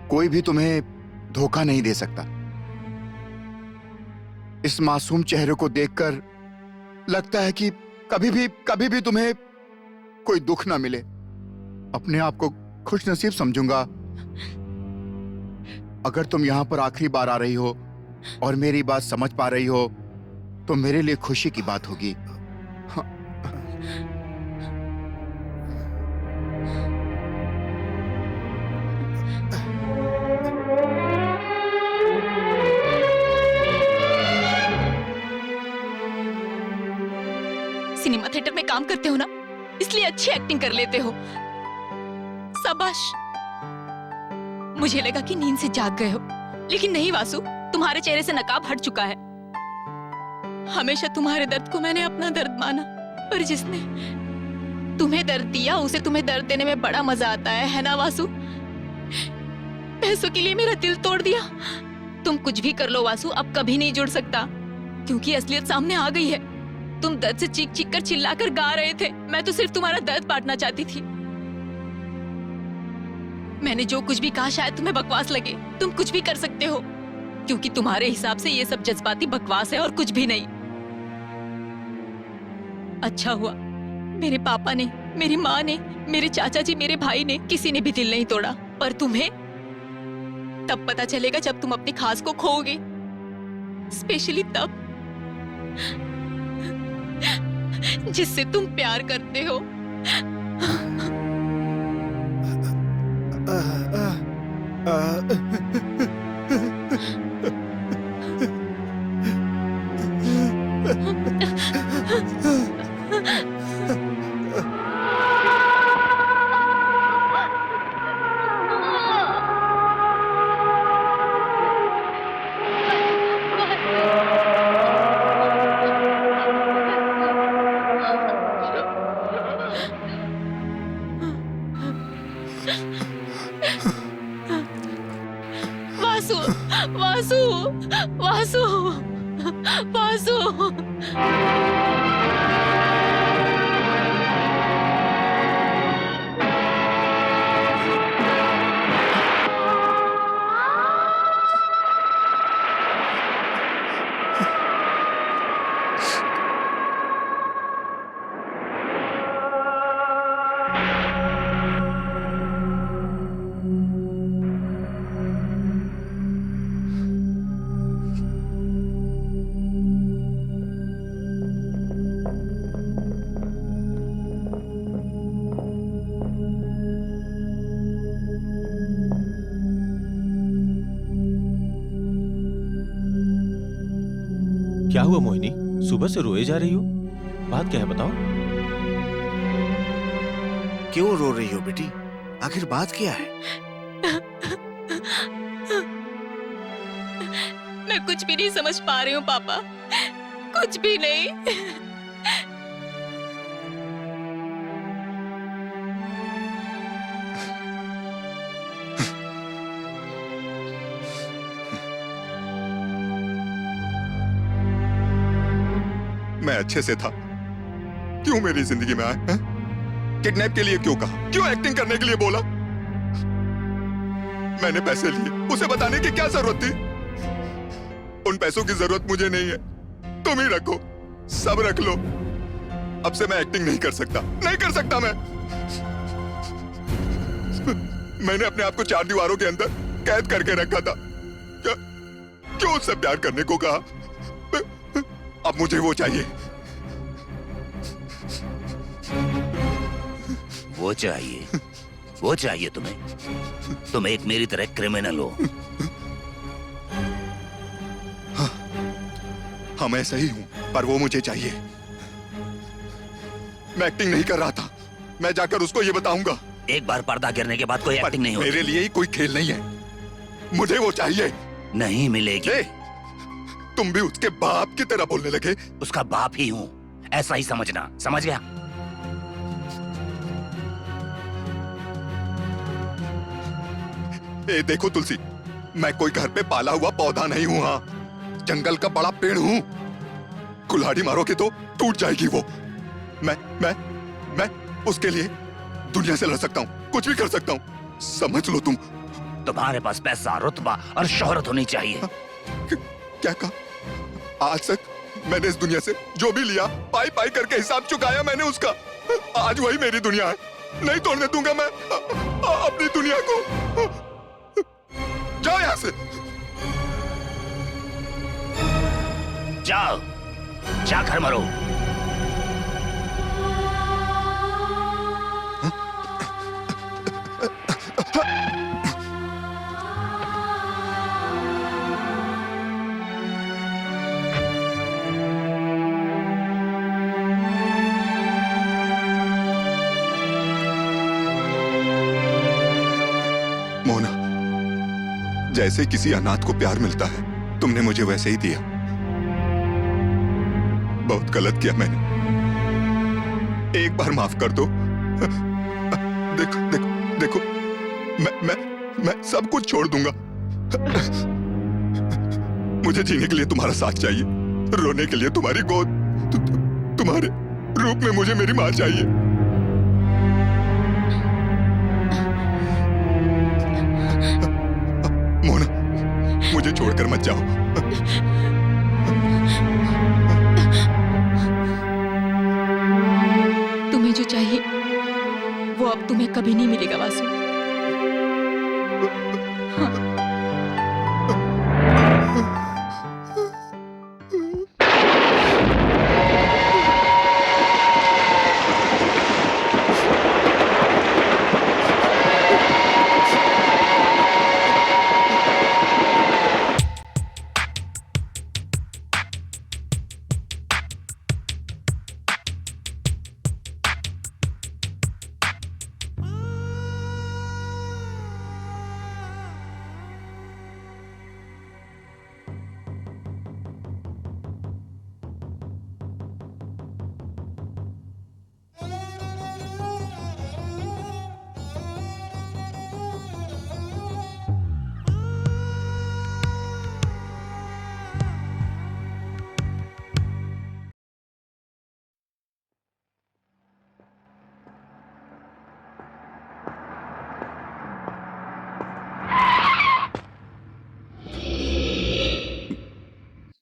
कोई भी तुम्हें धोखा नहीं दे सकता। इस मासूम चेहरे को देखकर लगता है कि कभी भी तुम्हें कोई दुख ना मिले। अपने आप को खुश नसीब समझूंगा। अगर तुम यहाँ पर आखिरी बार आ रही हो और मेरी बात समझ पा रही हो तो मेरे लिए खुशी की बात होगी। सिनेमा थिएटर में काम करते हो ना, इसलिए अच्छी एक्टिंग कर लेते हो। शाबाश। मुझे लगा कि नींद से जाग गए हो, लेकिन नहीं वासु, तुम्हारे चेहरे से नकाब हट चुका है। हमेशा तुम्हारे दर्द को मैंने अपना दर्द माना, पर जिसने तुम्हें दर्द दिया उसे तुम्हें दर्द देने में बड़ा मजा आता है ना वासु? पैसों के लिए मेरा दिल तोड़ दिया। तुम कुछ भी कर लो वासु, अब कभी नहीं जुड़ सकता, क्योंकि असलियत सामने आ गई है। तुम दर्द से चीख चीख कर चिल्लाकर गा रहे थे, मैं तो सिर्फ तुम्हारा दर्द बांटना चाहती थी। मैंने जो कुछ भी कहा शायद तुम्हें बकवास लगे। तुम कुछ भी कर सकते हो, क्योंकि तुम्हारे हिसाब से ये सब जज्बाती बकवास है और कुछ भी नहीं। अच्छा हुआ मेरे पापा ने, मेरी माँ ने, मेरे चाचा जी, मेरे भाई ने, किसी ने भी दिल नहीं तोड़ा। पर तुम्हें तब पता चलेगा जब तुम अपनी खास को खोओगे, स्पेशली तब जिससे तुम प्यार करते हो। वासु, वासु, वासु, वासु। क्या हुआ मोहिनी, सुबह से रोए जा रही हो? बात क्या है बताओ। क्यों रो रही हो बेटी? आखिर बात क्या है? मैं कुछ भी नहीं समझ पा रही हूँ पापा, कुछ भी नहीं। मैं अच्छे से था, क्यों मेरी जिंदगी में आए? किडनैप के लिए क्यों कहा? क्यों एक्टिंग करने के लिए बोला? मैंने पैसे लिए, उसे बताने की क्या जरूरत थी? उन पैसों की जरूरत मुझे नहीं है, तुम ही रखो, सब रख लो। अब से मैं एक्टिंग नहीं कर सकता, नहीं कर सकता मैं। मैंने अपने आप को 4 दीवारों के अंदर कैद करके रखा था। क्यों उससे प्यार करने को कहा? अब मुझे वो चाहिए। वो चाहिए तुम्हें? तुम एक मेरी तरह क्रिमिनल हो। हाँ, मैं सही हूं, पर वो मुझे चाहिए। मैं एक्टिंग नहीं कर रहा था, मैं जाकर उसको ये बताऊंगा। एक बार पर्दा गिरने के बाद कोई एक्टिंग नहीं होती। मेरे लिए ही कोई खेल नहीं है, मुझे वो चाहिए। नहीं मिलेगी। तुम भी उसके बाप की तरह बोलने लगे। उसका बाप ही हूँ, ऐसा ही समझना, समझ गया? ए देखो तुलसी, मैं कोई घर पे पाला हुआ पौधा नहीं हूँ। हाँ, जंगल का बड़ा पेड़ हूँ। कुल्हाड़ी मारोगे तो टूट जाएगी वो। मैं उसके लिए दुनिया से लड़ सकता हूँ, कुछ भी कर सकता हूँ, समझ लो तुम। तुम्हारे पास पैसा, रुतबा और शोहरत होनी चाहिए। क्या कहा? आज तक मैंने इस दुनिया से जो भी लिया पाई पाई करके हिसाब चुकाया मैंने उसका। आज वही मेरी दुनिया है, नहीं तोड़ने दूंगा मैं अपनी दुनिया को। जाओ यहाँ से। जाओ, जा घर मरो। मोना, जैसे किसी अनाथ को प्यार मिलता है तुमने मुझे वैसे ही दिया। बहुत गलत किया मैंने, एक बार माफ कर दो। देखो देखो देखो, मैं सब कुछ छोड़ दूंगा। मुझे जीने के लिए तुम्हारा साथ चाहिए, रोने के लिए तुम्हारी गोद, तुम्हारे रूप में मुझे मेरी माँ चाहिए। मोना, मुझे छोड़कर मत जाओ। तुम्हें जो चाहिए वो अब तुम्हें कभी नहीं मिलेगा वासु। हाँ।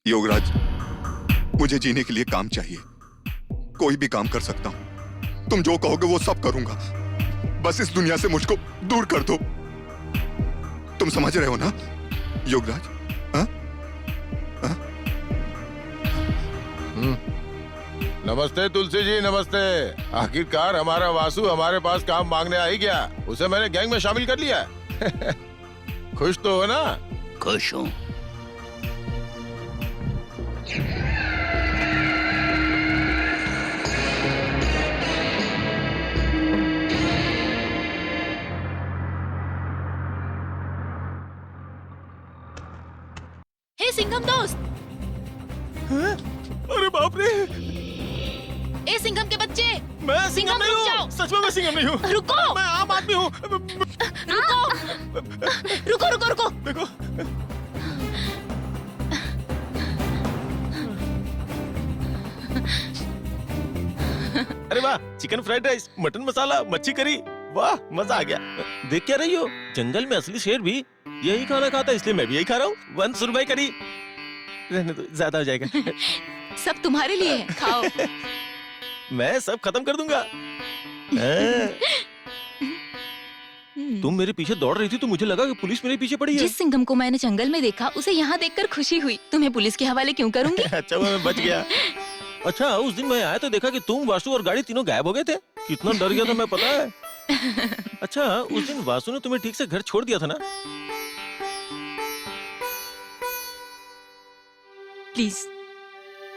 योगराज, मुझे जीने के लिए काम चाहिए। कोई भी काम कर सकता हूं, तुम जो कहोगे वो सब करूंगा। बस इस दुनिया से मुझको दूर कर दो। तुम समझ रहे हो ना योगराज? नमस्ते तुलसी जी, नमस्ते। आखिरकार हमारा वासु हमारे पास काम मांगने आ ही गया। उसे मैंने गैंग में शामिल कर लिया है। खुश तो हो ना? खुश हूँ। हे सिंघम दोस्त। अरे बाप रे, ए सिंघम के बच्चे, मैं सिंघम नहीं हूँ। सच में मैं सिंघम नहीं हूँ। रुको, मैं आम आदमी हूँ। रुको रुको रुको। देखो, अरे वाह, चिकन फ्राइड राइस, मटन मसाला, मच्छी करी, वाह मजा आ गया। देख क्या रही हो, जंगल में असली शेर भी यही खाना खाता है, इसलिए मैं भी यही खा रहा हूँ। 1 सुरमई करी, रहने दो, ज्यादा हो जाएगा। सब तुम्हारे लिए है, खाओ। मैं सब खत्म कर दूंगा। तुम मेरे पीछे दौड़ रही थी तो मुझे लगा कि पुलिस मेरे पीछे पड़ी है। जिस सिंघम को मैंने जंगल में देखा उसे यहाँ देखकर खुशी हुई। तुम्हें पुलिस के हवाले क्यों करूंगी? अच्छा, मैं बच गया। अच्छा, उस दिन मैं आया तो देखा कि तुम, वासु और गाड़ी तीनों गायब हो गए थे। कितना डर गया था मैं, पता है? अच्छा, उस दिन वासु ने तुम्हें ठीक से घर छोड़ दिया था ना? प्लीज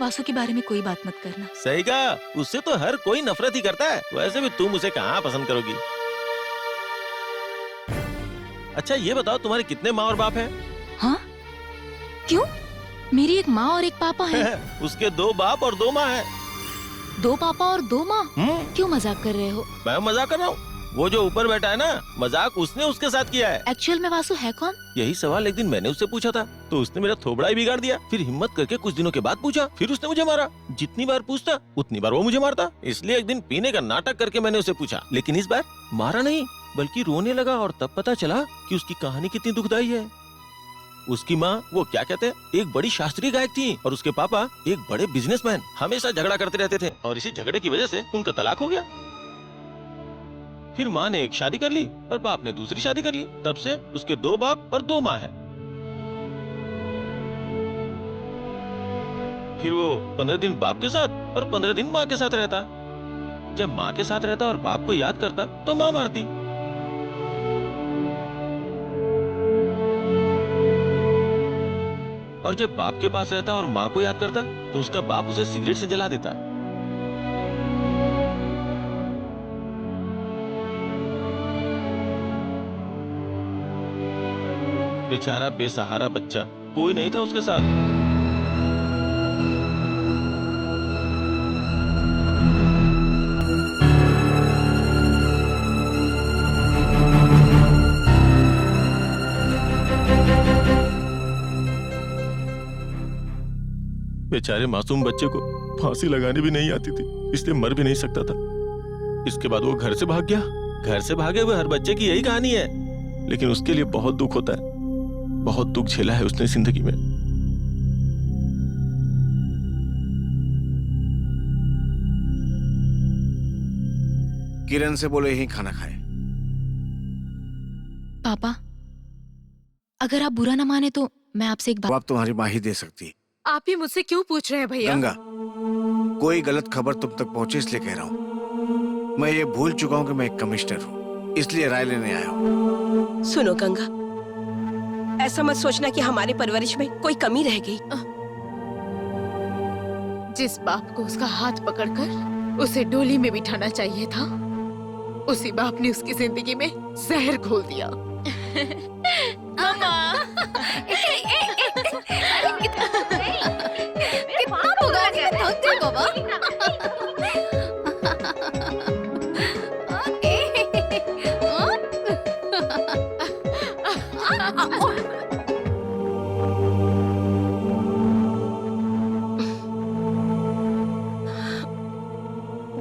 वासु के बारे में कोई बात मत करना। सही कहा, उससे तो हर कोई नफरत ही करता है। वैसे भी तुम उसे कहाँ पसंद करोगी? अच्छा ये बताओ, तुम्हारे कितने माँ और बाप हैं? हाँ? क्यों? मेरी एक माँ और एक पापा है। उसके 2 बाप और 2 माँ है। 2 पापा और 2 माँ? क्यों मजाक कर रहे हो? मैं मजाक कर रहा हूँ? वो जो ऊपर बैठा है ना, मजाक उसने उसके साथ किया है। एक्चुअल में वासु है कौन? यही सवाल एक दिन मैंने उससे पूछा था, तो उसने मेरा थोबड़ा ही बिगाड़ दिया। फिर हिम्मत करके कुछ दिनों के बाद पूछा, फिर उसने मुझे मारा। जितनी बार पूछता उतनी बार वो मुझे मारता। इसलिए एक दिन पीने का नाटक करके मैंने उसे पूछा, लेकिन इस बार मारा नहीं बल्कि रोने लगा। और तब पता चला कि उसकी कहानी कितनी दुखदाई है। उसकी माँ वो क्या कहते हैं, एक बड़ी शास्त्रीय गायक थी और उसके पापा एक बड़े बिजनेसमैन। हमेशा झगड़ा करते रहते थे और इसी झगड़े की वजह से उनका तलाक हो गया। फिर माँ ने एक शादी कर ली और बाप ने दूसरी शादी कर ली। तब से उसके 2 बाप और 2 माँ है। फिर वो 15 दिन बाप के साथ और 15 दिन माँ के साथ रहता। जब माँ के साथ रहता और बाप को याद करता तो माँ मारती। और जब बाप के पास रहता और माँ को याद करता तो उसका बाप उसे सिगरेट से जला देता। बेचारा बेसहारा बच्चा, कोई नहीं था उसके साथ। बेचारे मासूम बच्चे को फांसी लगाने भी नहीं आती थी, इसलिए मर भी नहीं सकता था। इसके बाद वो घर से भाग गया। घर से भागे हुए हर बच्चे की यही कहानी है, लेकिन उसके लिए बहुत दुख होता है। बहुत दुख झेला है उसने जिंदगी में। किरण से बोले यही खाना खाए। पापा, अगर आप बुरा ना माने तो मैं आपसे एक बात। आप तुम्हारी माँ ही दे सकती। आप ही मुझसे क्यों पूछ रहे हैं भैया? गंगा, कोई गलत खबर तुम तक पहुंचे इसलिए कह रहा हूँ। मैं ये भूल चुका हूँ कि मैं एक कमिश्नर हूँ, इसलिए राय लेने आया हूँ। सुनो गंगा, ऐसा मत सोचना कि हमारी परवरिश में कोई कमी रह गई। जिस बाप को उसका हाथ पकड़कर उसे डोली में बिठाना चाहिए था, उसी बाप ने उसकी जिंदगी में जहर घोल दिया। कितना बुरा गया थक गए बाबा।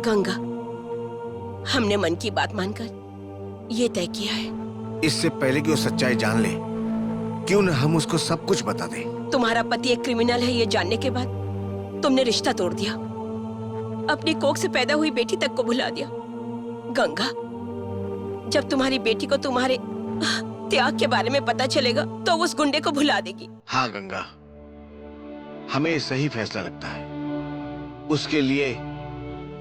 गंगा, हमने मन की बात मानकर ये तय किया है। इससे पहले कि वो सच्चाई जान ले, क्यों न हम उसको सब कुछ बता दें। तुम्हारा पति एक क्रिमिनल है ये जानने के बाद तुमने रिश्ता तोड़ दिया, अपनी कोख से पैदा हुई बेटी तक को भुला दिया। गंगा, जब तुम्हारी बेटी को तुम्हारे त्याग के बारे में पता चलेगा तो उस गुंडे को भुला देगी। हाँ गंगा, हमें सही फैसला लगता है, उसके लिए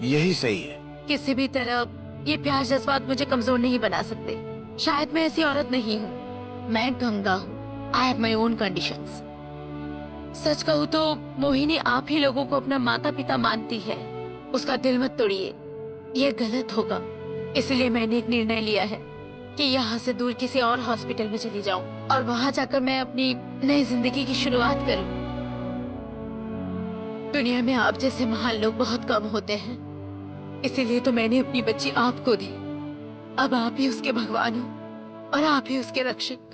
यही सही है। किसी भी तरह ये प्यार जज्बात मुझे कमजोर नहीं बना सकते। शायद मैं ऐसी औरत नहीं हूँ, मैं गंगा हूँ। I have my own conditions. सच कहूँ तो मोहिनी आप ही लोगों को अपना माता पिता मानती है। उसका दिल मत तोड़िए, ये गलत होगा। इसलिए मैंने एक निर्णय लिया है कि यहाँ से दूर किसी और हॉस्पिटल में चली जाऊँ और वहाँ जाकर मैं अपनी नई जिंदगी की शुरुआत करूँ। दुनिया में आप जैसे महान लोग बहुत कम होते हैं, इसीलिए तो मैंने अपनी बच्ची आपको दी। अब आप ही उसके भगवान हो और आप ही उसके रक्षक।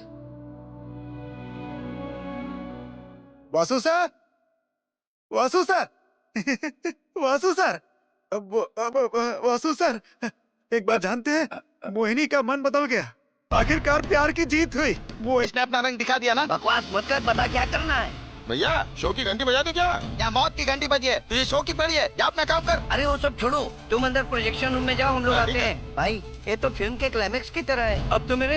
Vasu sir, Vasu sir, Vasu sir, Vasu sir, एक बात जानते हैं, मोहिनी का मन बदल गया। आखिरकार प्यार की जीत हुई। वो इसने अपना रंग दिखा दिया ना। बकवास मत कर, बता क्या करना है। भैया शो की घंटी बजा दे क्या? यहाँ मौत की घंटी बजी है, तुझे शो की पड़ी है, जा अपना काम कर। अरे वो सब छोड़ो, तुम अंदर प्रोजेक्शन रूम में जाओ, हम लोग आते हैं। भाई ये तो फिल्म के क्लाइमेक्स की तरह है। अब तो मेरे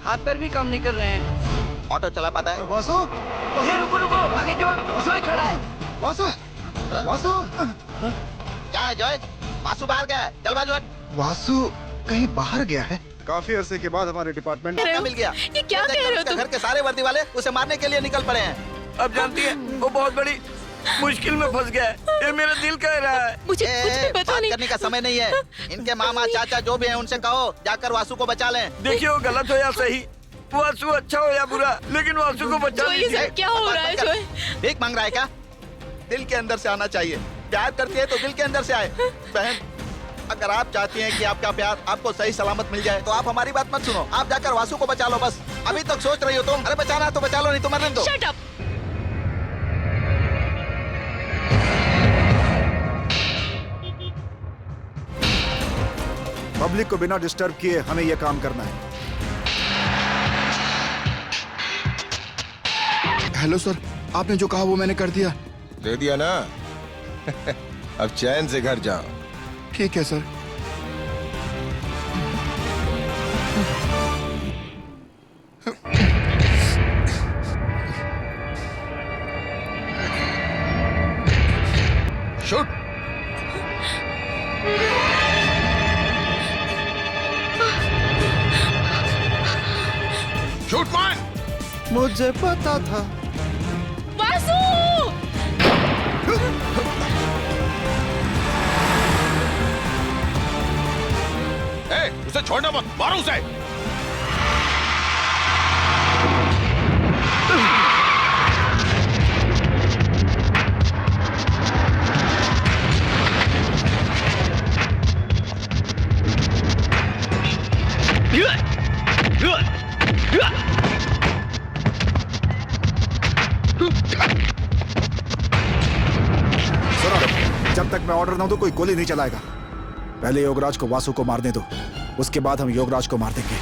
हाथ पैर भी काम नहीं कर रहे हैं। ऑटो चला पाता है? वासु, रुको रुको, आगे जो उसमें खड़ा है। वासु, वासु, क्या है जॉय? वासु बाहर गया है, चल बाजू हट। वासु कहीं बाहर गया है। काफी अरसे के बाद हमारे डिपार्टमेंट में मिल गया। ये क्या कह रहे हो तुम? घर के सारे वर्दी वाले उसे मारने के लिए निकल पड़े हैं। अब जानती है वो बहुत बड़ी मुश्किल में फंस गया है। ये मेरा दिल कह रहा है। मुझे कुछ भी पता बात नहीं। करने का समय नहीं है। इनके मामा चाचा जो भी हैं उनसे कहो जाकर वासु को बचा लें। देखिए वो गलत हो या सही, वासु अच्छा हो या बुरा, लेकिन वासु को बचा लीजिए। क्या हो रहा है जोय? भीख मांग रहा है क्या? दिल के अंदर से आना चाहिए। प्यार करती है तो दिल के अंदर से आए। बहन, अगर आप चाहती हैं कि आपका प्यार आपको सही सलामत मिल जाए तो आप हमारी बात मत सुनो, आप जाकर वासु को बचा लो बस। अभी तक सोच रही हो तुम? अरे बचाना है तो बचा लो, नहीं तो मरने दो। Shut up! पब्लिक को बिना डिस्टर्ब किए हमें यह काम करना है। हेलो सर, आपने जो कहा वो मैंने कर दिया। दे दिया ना? अब चैन से घर जाओ। ठीक है सर। शूट। शूट मान। मुझे पता था। वासु! उसे छोड़ना मत, मारो उसे। जब तक मैं ऑर्डर ना दूं कोई गोली नहीं चलाएगा। पहले योगराज को वासु को मारने दो, उसके बाद हम योगराज को मार देंगे।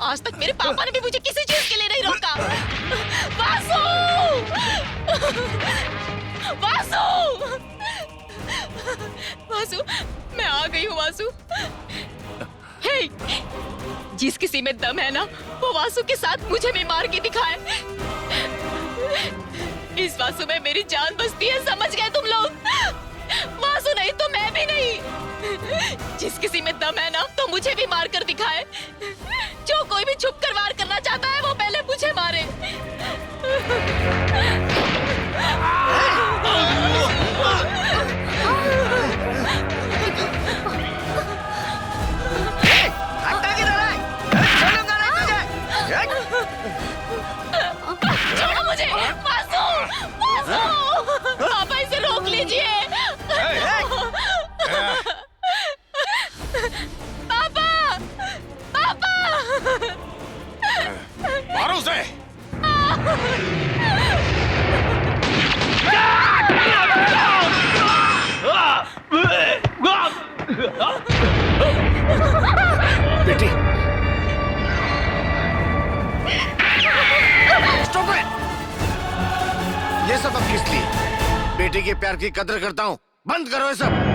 आज तक मेरे पापा ने भी मुझे किसी चीज के लिए नहीं रोका। वासु! वासु! वासु, मैं आ गई हूँ वासु। हे, जिस किसी में दम है ना, वो वासु के साथ मुझे भी मार के दिखाए। इस वासु में मेरी जान बसती है, समझ गए तुम लोग? वासु नहीं तो मैं भी नहीं। जिस किसी में दम है ना, तो मुझे भी मार कर दिखाए। जो कोई भी छुप कर वार करना चाहता है, वो पहले मुझे मारे। छोड़ो मुझे, वासु! वासु! पापा इसे रोक लीजिए। पापा! पापा! मारो उसे! बेटी, स्टॉप इट! ये सब अब किस लिए? बेटी के प्यार की कदर करता हूँ, बंद करो ये सब।